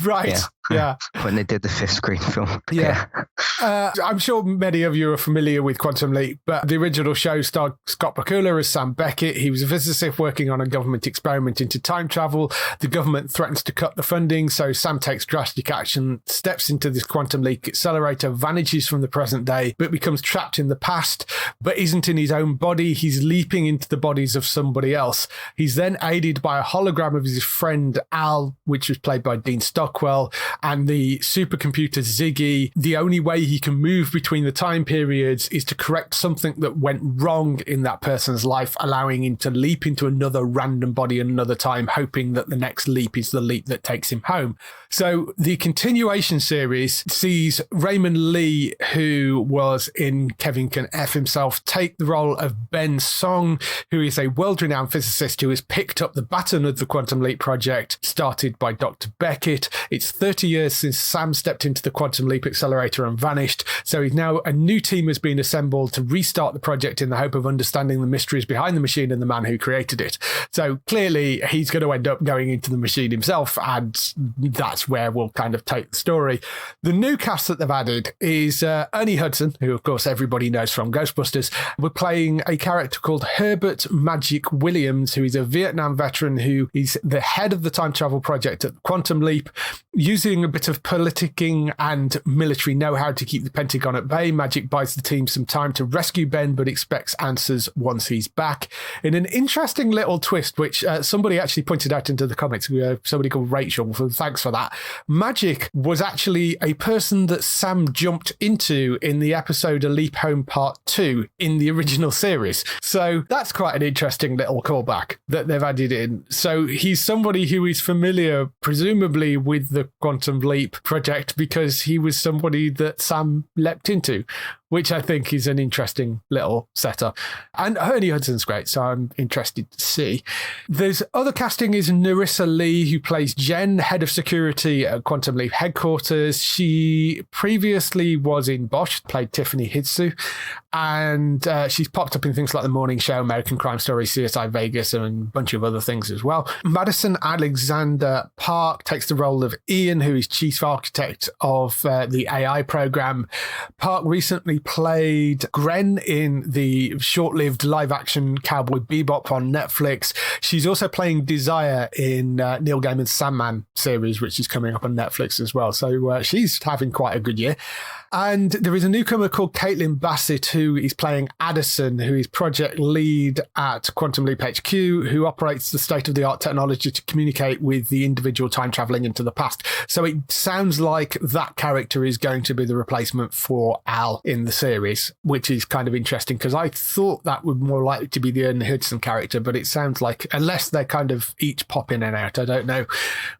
Right. Yeah. When they did the 5th Scream film. Yeah. I'm sure many of you are familiar with Quantum Leap, but the original show starred Scott Bakula as Sam Beckett. He was a physicist working on a government experiment into time travel. The government threatens to cut the funding, so Sam takes drastic action, steps into this quantum leap accelerator, vanishes from the present day, but becomes trapped in the past, but isn't in his own body. He's leaping into the bodies of somebody else. He's then aided by a hologram of his friend Al, which was played by Dean Stockwell, and the supercomputer Ziggy. The only way he can move between the time periods is to correct something that went wrong in that person's life, allowing him to leap into another random body in another time, hoping that the next leap is the leap that takes him home. So the continuation series sees Raymond Lee, who was in Kevin can F himself, take the role of Ben Song, who is a world-renowned physicist who has picked up the baton of the Quantum Leap project, started by Dr. Beckett. It's 30 years since Sam stepped into the Quantum Leap accelerator and vanished, so he's now a new team has been assembled to restart the project in the hope of understanding the mysteries behind the machine and the man who created it. So clearly he's going to end up going into the machine himself, and that's where we'll kind of take the story. The new cast that they've added is Ernie Hudson, who of course everybody knows from Ghostbusters. We're playing a character called Herbert Magic Williams, who is a Vietnam veteran who is the head of the time travel project at Quantum Leap. Using a bit of politicking and military know-how to keep the Pentagon at bay, Magic buys the team some time to rescue Ben, but expects answers once he's back. In an interesting little twist, which somebody actually pointed out into the comments, somebody called Rachel, so thanks for that. Magic was actually a person that Sam jumped into in the episode A Leap Home Part 2 in the original series. So that's quite an interesting little callback that they've added in. So he's somebody who is familiar, presumably, with the Quantum Leap project because he was somebody that Sam leapt into, which I think is an interesting little setup. And Ernie Hudson's great, so I'm interested to see. There's other casting is Narissa Lee, who plays Jen, head of security at Quantum Leap headquarters. She previously was in Bosch, played Tiffany Hitsu, and she's popped up in things like The Morning Show, American Crime Story, CSI Vegas, and a bunch of other things as well. Madison Alexander Park takes the role of Ian, who is chief architect of the AI program. Park recently played Gren in the short-lived live-action Cowboy Bebop on Netflix. She's also playing Desire in Neil Gaiman's Sandman series, which is coming up on Netflix as well. So she's having quite a good year. And there is a newcomer called Caitlin Bassett, who is playing Addison, who is project lead at Quantum Leap HQ, who operates the state-of-the-art technology to communicate with the individual time traveling into the past. So it sounds like that character is going to be the replacement for Al in the series, which is kind of interesting because I thought that would more likely to be the Ernie Hudson character, but it sounds like, unless they're kind of each pop in and out, I don't know.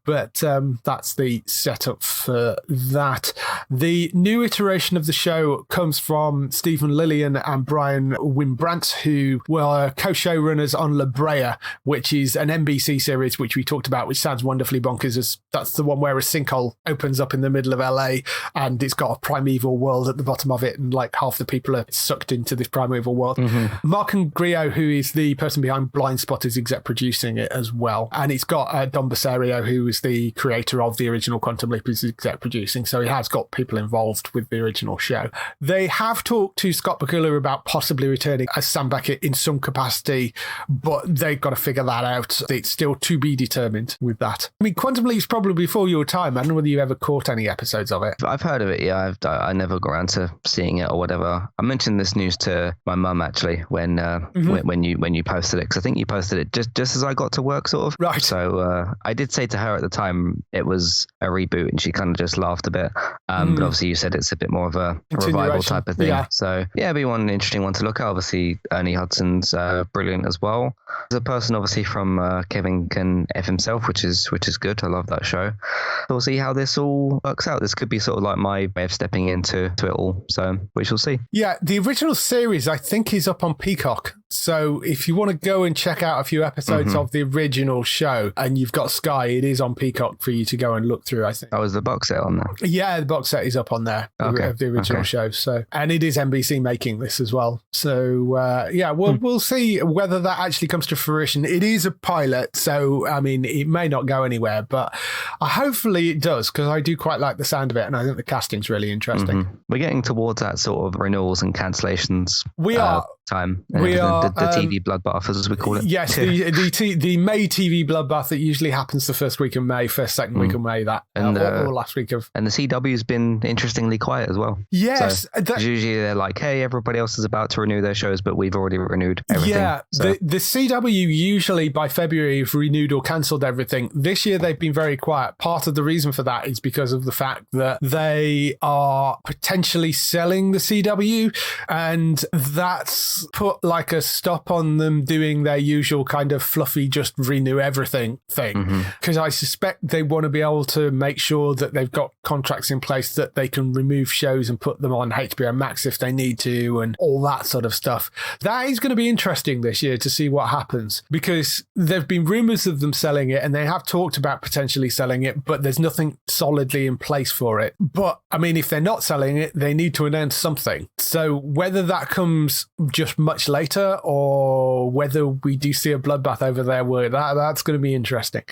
But that's the setup for that. The new iteration of the show comes from Stephen Lillian and Brian Wimbrant, who were co-showrunners on La Brea, which is an NBC series which we talked about, which sounds wonderfully bonkers. As that's the one where a sinkhole opens up in the middle of LA and it's got a primeval world at the bottom of it, and like half the people are sucked into this primeval world. Mm-hmm. Mark and Griot, who is the person behind Blind Spot, is exec producing it as well. And it's got Don Bassario, who is the creator of the original Quantum Leap, is exec producing. So he has got people involved with the original show. They have talked to Scott Bakula about possibly returning as Sam Beckett in some capacity, but they've got to figure that out. It's still to be determined with that. I mean, Quantum Leap's probably before your time. I don't know whether you ever caught any episodes of it. I've heard of it, yeah. I never got around to seeing it or whatever. I mentioned this news to my mum actually when you posted it, because I think you posted it just as I got to work, sort of. Right. So I did say to her at the time it was a reboot, and she kind of just laughed a bit. But obviously you said it's a bit more of a revival type of thing. Yeah. So yeah, it'd be one interesting one to look at. Obviously Ernie Hudson's brilliant as well. There's a person obviously from Kevin Can F himself, which is good. I love that show. So we'll see how this all works out. This could be sort of like my way of stepping into it all. So we shall see. Yeah, the original series I think is up on Peacock. So if you want to go and check out a few episodes of the original show and you've got Sky, it is on Peacock for you to go and look through, I think. Oh, is the box set on there? Yeah, the box set is up on there of the original show. So, and it is NBC making this as well. So yeah, we'll see whether that actually comes to fruition. It is a pilot, so I mean, it may not go anywhere, but hopefully it does, because I do quite like the sound of it, and I think the casting's really interesting. We're getting towards that sort of renewals and cancellations. We are. Time. We are the TV bloodbath, as we call it. Yes, the May TV bloodbath that usually happens the first week of May, second week of May, that and or last week of. And the CW's been interestingly quiet as well. Yes, so, usually they're like, hey, everybody else is about to renew their shows, but we've already renewed everything. Yeah, so. the CW usually by February have renewed or cancelled everything. This year they've been very quiet. Part of the reason for that is because of the fact that they are potentially selling the CW, and that's has put like a stop on them doing their usual kind of fluffy, just renew everything thing. Because I suspect they want to be able to make sure that they've got contracts in place that they can remove shows and put them on HBO Max if they need to and all that sort of stuff. That is going to be interesting this year to see what happens, because there've been rumors of them selling it and they have talked about potentially selling it, but there's nothing solidly in place for it. But I mean, if they're not selling it, they need to announce something. So whether that comes just much later or whether we do see a bloodbath over there, that's going to be interesting.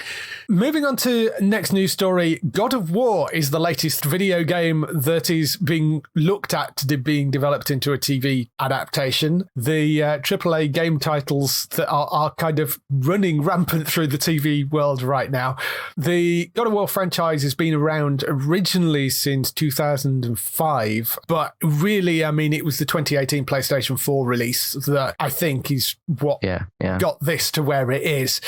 Moving on to next news story, God of War is the latest video game that is being looked at to being developed into a TV adaptation. The AAA game titles that are kind of running rampant through the TV world right now. The God of War franchise has been around originally since 2005, but really, I mean, it was the 2018 PlayStation 4 release that I think is what got this to where it is.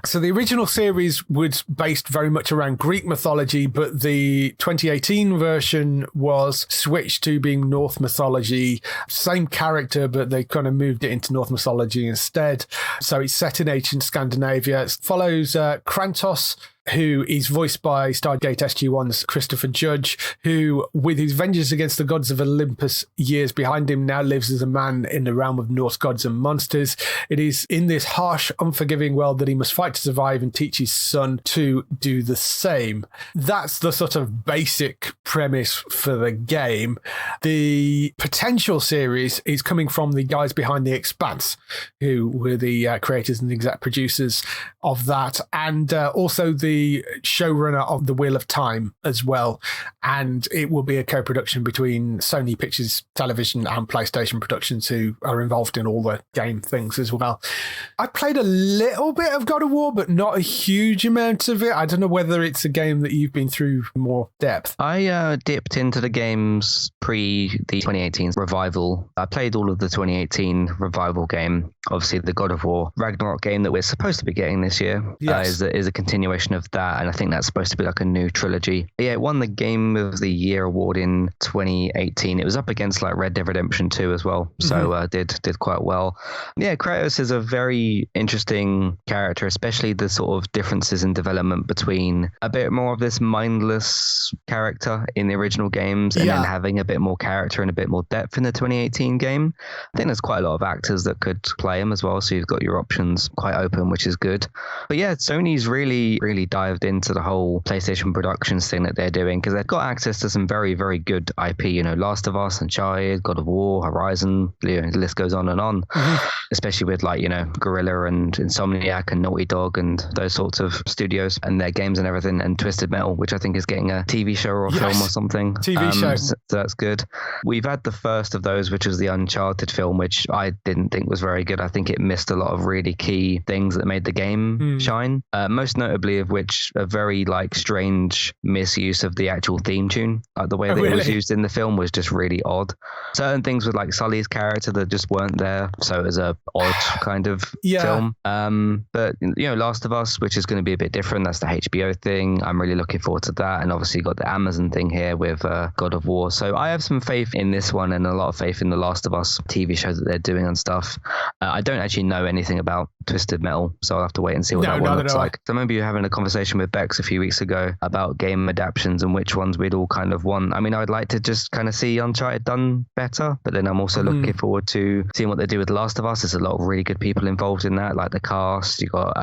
So the original series was based very much around Greek mythology, but the 2018 version was switched to being Norse mythology. Same character, but they kind of moved it into Norse mythology instead. So it's set in ancient Scandinavia. It follows Kratos, who is voiced by Stargate SG-1's Christopher Judge, who, with his vengeance against the gods of Olympus years behind him, now lives as a man in the realm of Norse gods and monsters. It is in this harsh, unforgiving world that he must fight to survive and teach his son to do the same. That's the sort of basic premise for the game. The potential series is coming from the guys behind The Expanse, who were the creators and exec producers of that, and also the showrunner of The Wheel of Time as well. And it will be a co-production between Sony Pictures Television and PlayStation Productions, who are involved in all the game things as well. I played a little bit of God of War, but not a huge amount of it. I don't know whether it's a game that you've been through more depth. I dipped into the games pre the 2018 revival. I played all of the 2018 revival game. Obviously, the God of War Ragnarok game that we're supposed to be getting this year is a continuation of that, and I think that's supposed to be like a new trilogy. But yeah, it won the Game of the Year award in 2018. It was up against like Red Dead Redemption 2 as well, so did quite well. Yeah, Kratos is a very interesting character, especially the sort of differences in development between a bit more of this mindless character in the original games and then having a bit more character and a bit more depth in the 2018 game. I think there's quite a lot of actors that could play him as well, so you've got your options quite open, which is good. But yeah, Sony's really dived into the whole PlayStation Productions thing that they're doing, because they've got access to some very, very good IP, you know, Last of Us, Uncharted, God of War, Horizon, the list goes on and on, especially with like, you know, Guerrilla and Insomniac and Naughty Dog and those sorts of studios and their games and everything, and Twisted Metal, which I think is getting a TV show or a film or something. TV show. So that's good. We've had the first of those, which was the Uncharted film, which I didn't think was very good. I think it missed a lot of really key things that made the game shine, most notably of which a very like strange misuse of the actual theme tune. Like the way that it was used in the film was just really odd. Certain things with like Sully's character that just weren't there, so it was a odd kind of film. But you know, Last of Us, which is going to be a bit different, that's the HBO thing. I'm really looking forward to that, and obviously got the Amazon thing here with God of War. So I have some faith in this one and a lot of faith in the Last of Us TV show that they're doing and stuff. I don't actually know anything about Twisted Metal, so I'll have to wait and see what that one looks like. So I remember you having a conversation with Bex a few weeks ago about game adaptions and which ones we'd all kind of want. I mean, I'd like to just kind of see Uncharted done better, but then I'm also looking forward to seeing what they do with The Last of Us. There's a lot of really good people involved in that, like the cast. You got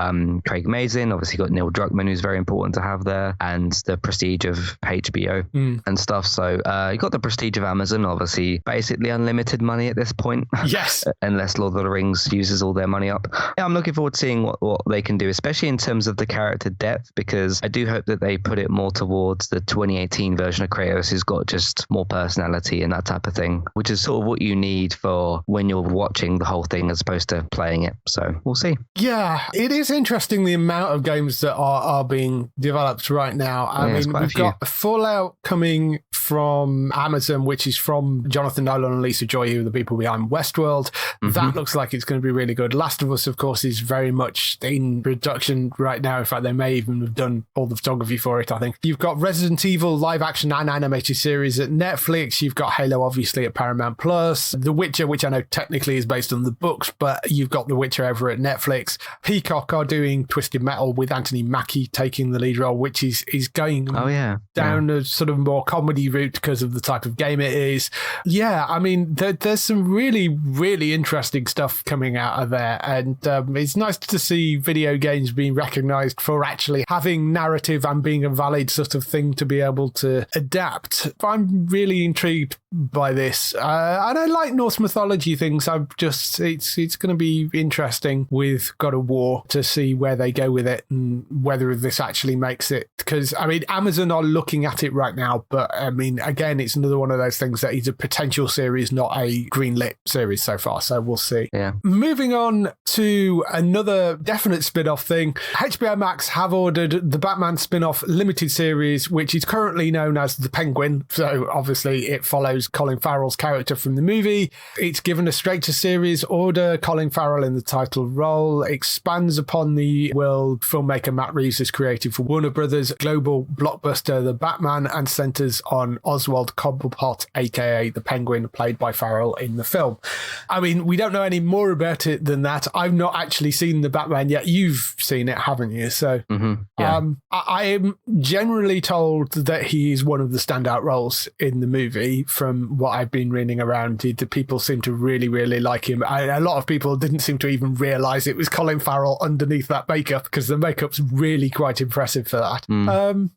Craig Mazin, obviously you got Neil Druckmann, who's very important to have there, and the prestige of HBO and stuff. So you got the prestige of Amazon, obviously basically unlimited money at this point. Yes. Unless Lord of the Rings uses all their money up. Yeah, I'm looking forward to seeing what they can do, especially in terms of the character depth, because I do hope that they put it more towards the 2018 version of Kratos, who's got just more personality and that type of thing, which is sort of what you need for when you're watching the whole thing as opposed to playing it. So we'll see. Yeah, it is interesting the amount of games that are being developed right now. I mean, we've got Fallout coming from Amazon, which is from Jonathan Nolan and Lisa Joy, who are the people behind Westworld. That looks like it's going to be really good. Last of Us, of course, course, is very much in production right now. In fact, they may even have done all the photography for it, I think. You've got Resident Evil live action and animated series at Netflix. You've got Halo, obviously, at Paramount Plus. The Witcher, which I know technically is based on the books, but you've got The Witcher over at Netflix. Peacock are doing Twisted Metal with Anthony Mackie taking the lead role, which is going down a sort of more comedy route because of the type of game it is. Yeah, I mean, there's some really, really interesting stuff coming out of there. And it's nice to see video games being recognized for actually having narrative and being a valid sort of thing to be able to adapt. I'm really intrigued by this. And I like Norse mythology things. It's going to be interesting with God of War to see where they go with it and whether this actually makes it. Because, I mean, Amazon are looking at it right now, but I mean, again, it's another one of those things that is a potential series, not a greenlit series so far. So we'll see. Yeah. Moving on to another definite spin-off thing. HBO Max have ordered the Batman spin-off limited series, which is currently known as The Penguin. So obviously it follows Colin Farrell's character from the movie. It's given a straight-to-series order. Colin Farrell in the title role expands upon the world filmmaker Matt Reeves has created for Warner Brothers' global blockbuster The Batman, and centers on Oswald Cobblepot, aka The Penguin, played by Farrell in the film. I mean, we don't know any more about it than that. I've not actually seen The Batman yet. You've seen it, haven't you? So I am generally told that he is one of the standout roles in the movie. From what I've been reading around, the people seem to really, really like him. A lot of people didn't seem to even realise it was Colin Farrell underneath that makeup, because the makeup's really quite impressive for that.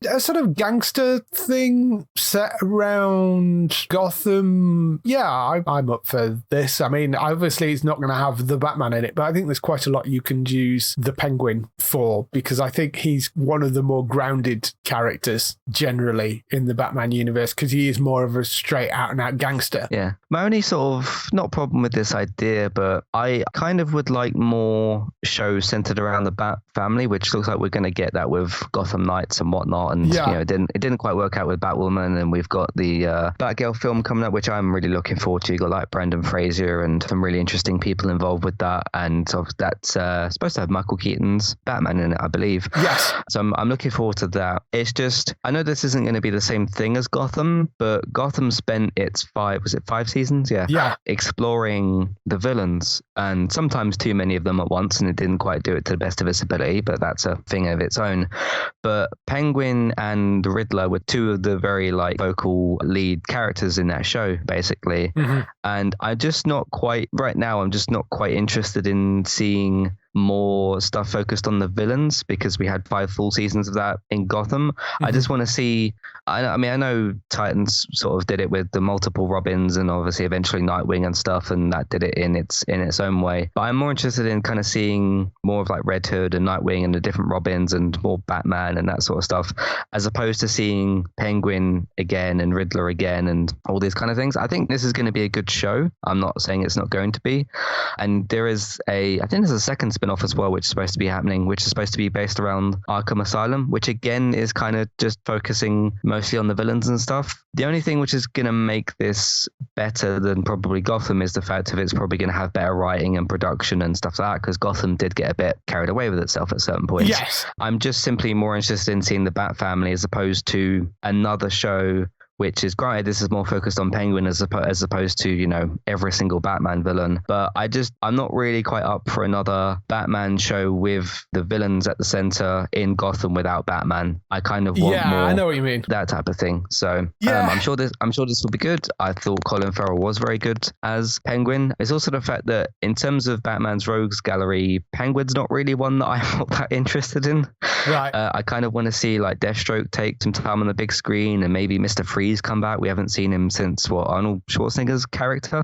A sort of gangster thing set around Gotham. Yeah, I'm up for this. I mean, obviously it's not going to have the Batman in it, but I think there's quite a lot you can use the Penguin for, because I think he's one of the more grounded characters generally in the Batman universe, because he is more of a straight out and out gangster. Yeah. My only sort of, not problem with this idea, but I kind of would like more shows centered around the Bat family, which looks like we're going to get that with Gotham Knights and whatnot. And, you know, it didn't quite work out with Batwoman. And we've got the Batgirl film coming up, which I'm really looking forward to. You got like Brendan Fraser and some really interesting people involved with that. And sort of that's supposed to have Michael Keaton's Batman in it, I believe. Yes. So I'm looking forward to that. It's just, I know this isn't going to be the same thing as Gotham, but Gotham spent its 5 seasons? Yeah. Exploring the villains, and sometimes too many of them at once, and it didn't quite do it to the best of its ability, but that's a thing of its own. But Penguin and Riddler were two of the very like vocal lead characters in that show, basically. And I'm just not quite interested in seeing more stuff focused on the villains, because we had 5 full seasons of that in Gotham. I just want to see, I mean, I know Titans sort of did it with the multiple Robins and obviously eventually Nightwing and stuff, and that did it in its own way. But I'm more interested in kind of seeing more of like Red Hood and Nightwing and the different Robins and more Batman and that sort of stuff, as opposed to seeing Penguin again and Riddler again and all these kind of things. I think this is going to be a good show. I'm not saying it's not going to be. And there is I think there's a second spin-off as well, which is supposed to be happening, which is supposed to be based around Arkham Asylum, which again is kind of just focusing mostly on the villains and stuff. The only thing which is going to make this better than probably Gotham is the fact of it's probably going to have better writing and production and stuff like that, because Gotham did get a bit carried away with itself at certain points. Yes. I'm just simply more interested in seeing the Bat family as opposed to another show, which is granted this is more focused on Penguin as opposed to, you know, every single Batman villain. But I'm not really quite up for another Batman show with the villains at the center in Gotham without Batman. I kind of want more. I know what you mean. That type of thing. So I'm sure this will be good. I thought Colin Farrell was very good as Penguin. It's also the fact that in terms of Batman's rogues gallery, Penguin's not really one that I'm not that interested in. Right. I kind of want to see like Deathstroke take some time on the big screen, and maybe Mr. Freeze come back. We haven't seen him since Arnold Schwarzenegger's character.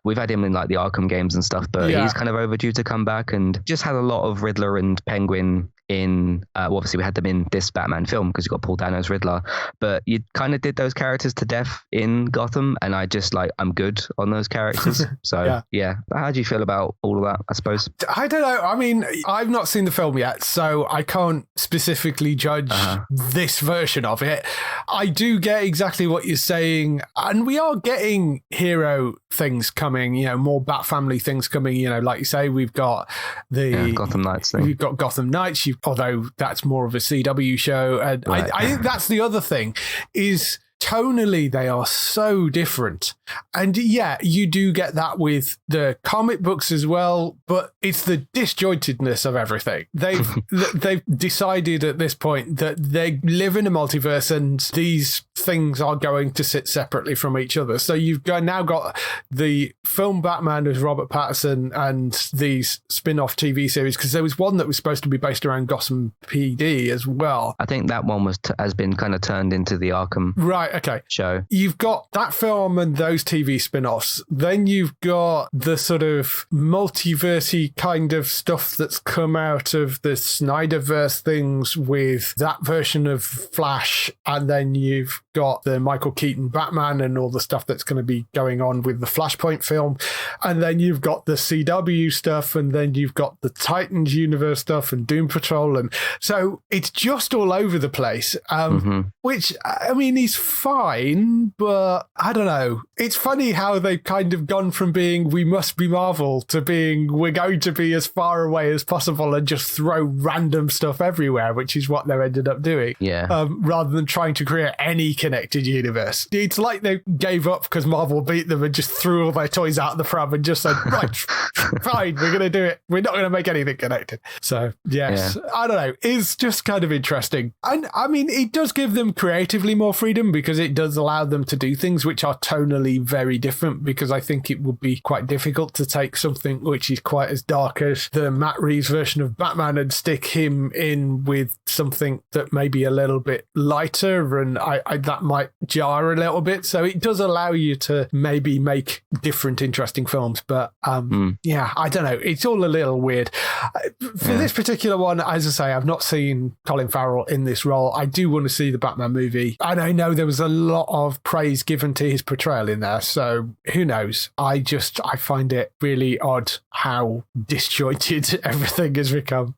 We've had him in like the Arkham games and stuff, but he's kind of overdue to come back, and just had a lot of Riddler and Penguin in, obviously we had them in this Batman film because you got Paul Dano's Riddler, but you kind of did those characters to death in Gotham, and I just I'm good on those characters. So yeah. How do you feel about all of that, I suppose? I don't know. I mean, I've not seen the film yet, so I can't specifically judge this version of it. I do get exactly what you're saying, and we are getting hero things coming, more Bat Family things coming, like you say, we've got the Gotham Knights thing. You've got Gotham Knights, although that's more of a CW show, and right. I think that's the other thing is tonally they are so different. And yeah, you do get that with the comic books as well, but it's the disjointedness of everything. They've decided at this point that they live in a multiverse and these things are going to sit separately from each other. So you've now got the film Batman with Robert Pattinson and these spin-off TV series, because there was one that was supposed to be based around Gotham PD as well. I think that one has been kind of turned into the Arkham show. You've got that film and those TV spin-offs. Then you've got the sort of multiversey kind of stuff that's come out of the Snyderverse things with that version of Flash, and then you've got the Michael Keaton Batman and all the stuff that's going to be going on with the Flashpoint film, and then you've got the CW stuff, and then you've got the Titans universe stuff and Doom Patrol, and so it's just all over the place, which I mean is fine, but I don't know. It's funny how they've kind of gone from being we must be Marvel to being we're going to be as far away as possible and just throw random stuff everywhere, which is what they ended up doing. Rather than trying to create any connected universe. It's like they gave up because Marvel beat them and just threw all their toys out of the pram and just said, right, fine, we're going to do it. We're not going to make anything connected. So, yes, I don't know. It's just kind of interesting. And I mean, it does give them creatively more freedom because it does allow them to do things which are tonally very different, because I think it would be quite difficult to take something which is quite as dark as the Matt Reeves version of Batman and stick him in with something that may be a little bit lighter, and I that might jar a little bit. So it does allow you to maybe make different interesting films, but yeah, I don't know. It's all a little weird. For this particular one, as I say, I've not seen Colin Farrell in this role. I do want to see the Batman movie, and I know there was a lot of praise given to his portrayal in there, so who knows. I find it really odd how disjointed everything has become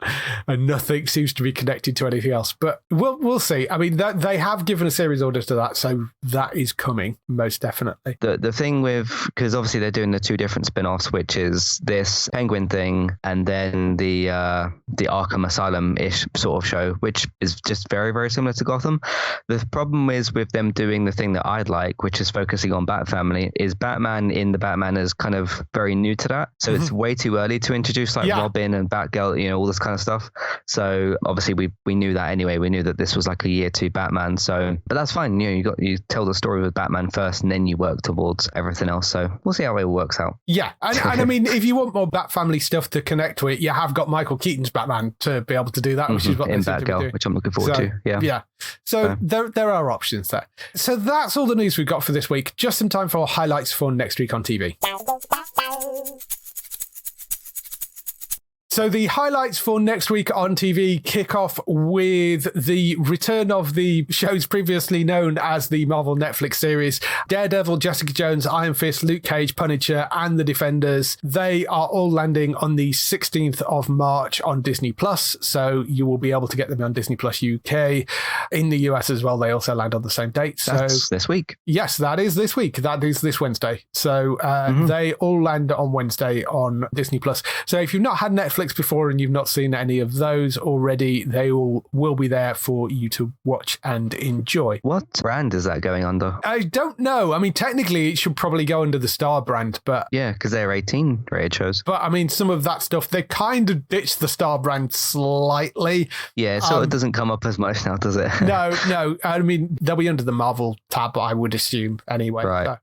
and nothing seems to be connected to anything else, but we'll see. I mean, they have given a series order to that, so that is coming most definitely. The thing with, because obviously they're doing the two different spin-offs, which is this Penguin thing and then the Arkham Asylum-ish sort of show, which is just very, very similar to Gotham. The problem is with them doing the thing that I'd like, which is focusing on Bat Family, is Batman in the Batman is kind of very new to that. So it's way too early to introduce Robin and Batgirl, all this kind of stuff. So obviously we knew that anyway. We knew that this was like a year two Batman. So, but that's fine. You tell the story with Batman first and then you work towards everything else. So we'll see how it works out. Yeah. And I mean, if you want more Bat Family stuff to connect to it, you have got Michael Keaton's Batman to be able to do that, which is what in Batgirl, which I'm looking forward to. Yeah. So there are options there. So that's all the news we've got for this week. Just some time for highlights for next week on TV. So the highlights for next week on TV kick off with the return of the shows previously known as the Marvel Netflix series, Daredevil, Jessica Jones, Iron Fist, Luke Cage, Punisher, and The Defenders. They are all landing on the 16th of March on Disney+, so you will be able to get them on Disney Plus UK. In the US as well, they also land on the same date. So that's this week. Yes, that is this week. That is this Wednesday. So they all land on Wednesday on Disney+. So if you've not had Netflix before and you've not seen any of those already, they will be there for you to watch and enjoy. What brand is that going under? I don't know. I mean, technically it should probably go under the Star brand, but yeah, because they're 18 rated shows. But I mean, some of that stuff, they kind of ditched the Star brand slightly. Yeah, so it doesn't come up as much now, does it? No. I mean, they'll be under the Marvel tab, I would assume, anyway. Right.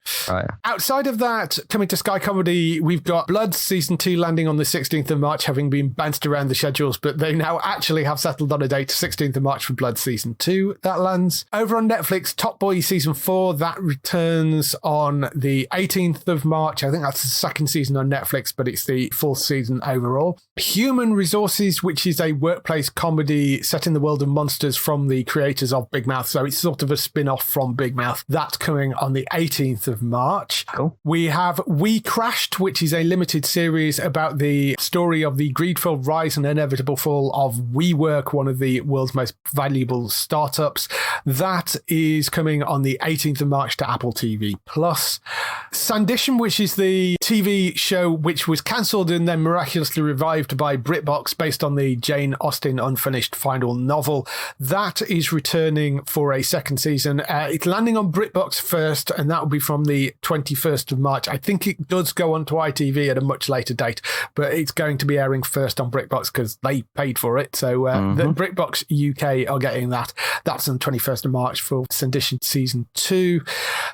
Outside of that, coming to Sky Comedy, we've got Blood Season 2 landing on the 16th of March, having been bounced around the schedules, but they now actually have settled on a date, 16th of March for Blood Season 2. That lands. Over on Netflix, Top Boy Season 4, that returns on the 18th of March. I think that's the second season on Netflix, but it's the fourth season overall. Human Resources, which is a workplace comedy set in the world of monsters from the creators of Big Mouth. So it's sort of a spin-off from Big Mouth. That's coming on the 18th of March. Cool. We have We Crashed, which is a limited series about the story of the greed-filled rise and inevitable fall of WeWork, one of the world's most valuable startups. That is coming on the 18th of March to Apple TV+. Sandition, which is the TV show which was cancelled and then miraculously revived by BritBox based on the Jane Austen unfinished final novel. That is returning for a second season. It's landing on BritBox first, and that will be from the 21st of March. I think it does go on to ITV at a much later date, but it's going to be airing first on BritBox because they paid for it. So the BritBox UK are getting that. That's on 21st of March for Sandition Season 2.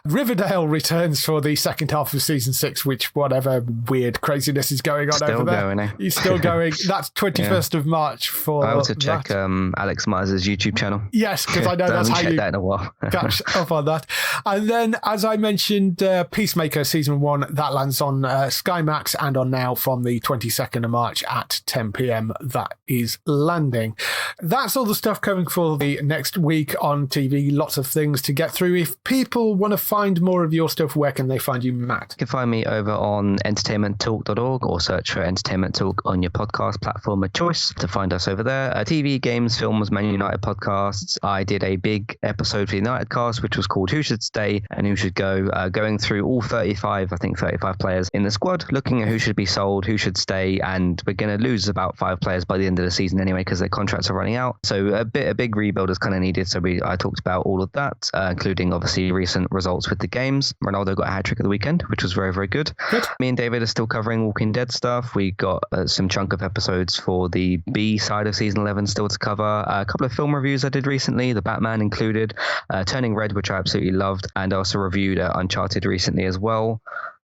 Riverdale returns for the second half of Season 6, which whatever weird craziness is going on still over there. Going, eh? He's still going. That's 21st of March for I also check Alex Myers' YouTube channel. Yes, because I know that's how you that in a while. catch up on that. And then, as I mentioned, Peacemaker Season 1, that lands on Sky Max and on Now from the 22nd of March at 10 p.m. That is landing. That's all the stuff coming for the next week on TV. Lots of things to get through. If people want to find more of your stuff, where can they find you, Matt? You can find me over on entertainmenttalk.org or search for Entertainment Talk on your podcast platform of choice to find us over there. TV, games, films, Man United podcasts. I did a big episode for the United cast, which was called Who Should Stay and Who Should Go, going through all 35 players in the squad, looking at who should be sold, who should stay, and we're going to lose about 5 players by the end of the season anyway because their contracts are running out. So a big rebuild is kind of needed. So I talked about all of that, including obviously recent results with the games. Ronaldo got a hat-trick at the weekend, which was very, very good. Me and David are still covering Walking Dead stuff. We got some chunk of episodes for the B side of season 11 still to cover. A couple of film reviews I did recently, The Batman included, Turning Red, which I absolutely loved, and I also reviewed Uncharted recently as well.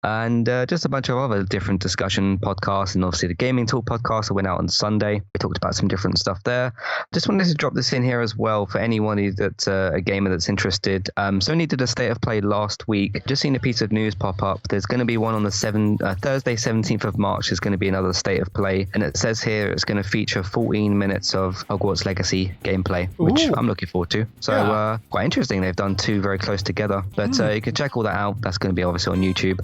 And just a bunch of other different discussion podcasts, and obviously the Gaming Talk podcast that went out on Sunday. We talked about some different stuff there. Just wanted to drop this in here as well for anyone that's a gamer that's interested. Sony did a State of Play last week. Just seen a piece of news pop up. There's going to be one on the Thursday, 17th of March. There's going to be another State of Play. And it says here it's going to feature 14 minutes of Hogwarts Legacy gameplay, which I'm looking forward to. So quite interesting. They've done 2 very close together. But you can check all that out. That's going to be obviously on YouTube.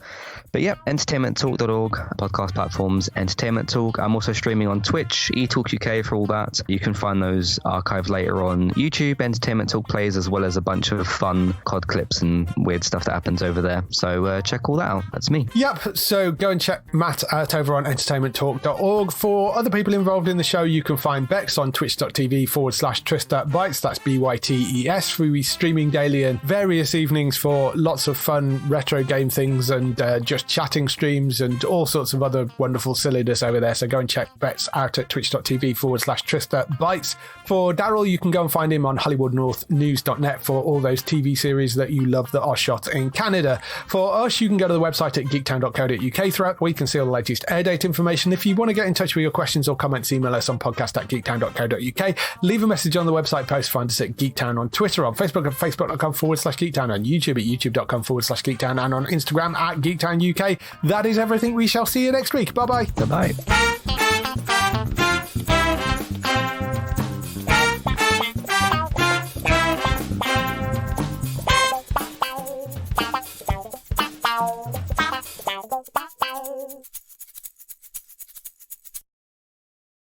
But yeah, entertainmenttalk.org, podcast platforms, Entertainment Talk. I'm also streaming on Twitch, eTalk UK for all that. You can find those archived later on YouTube, Entertainment Talk plays, as well as a bunch of fun COD clips and weird stuff that happens over there. So check all that out. That's me. Yep. So go and check Matt out over on entertainmenttalk.org. For other people involved in the show, you can find Bex on twitch.tv/TristaBytes. That's BYTES. We'll be streaming daily and various evenings for lots of fun retro game things and just chatting streams and all sorts of other wonderful silliness over there. So go and check Bex out at twitch.tv/TristaBytes. For Daryl, you can go and find him on HollywoodNorthNews.net for all those TV series that you love that are shot in Canada. For us, you can go to the website at geektown.co.uk throughout the week and see all the latest air date information. If you want to get in touch with your questions or comments, email us on podcast@geektown.co.uk. Leave a message on the website post. Find us at Geektown on Twitter, on Facebook at facebook.com/Geektown, on YouTube at youtube.com/Geektown, and on Instagram at Geektown UK. That is everything. We shall see you next week. Bye-bye. Bye-bye.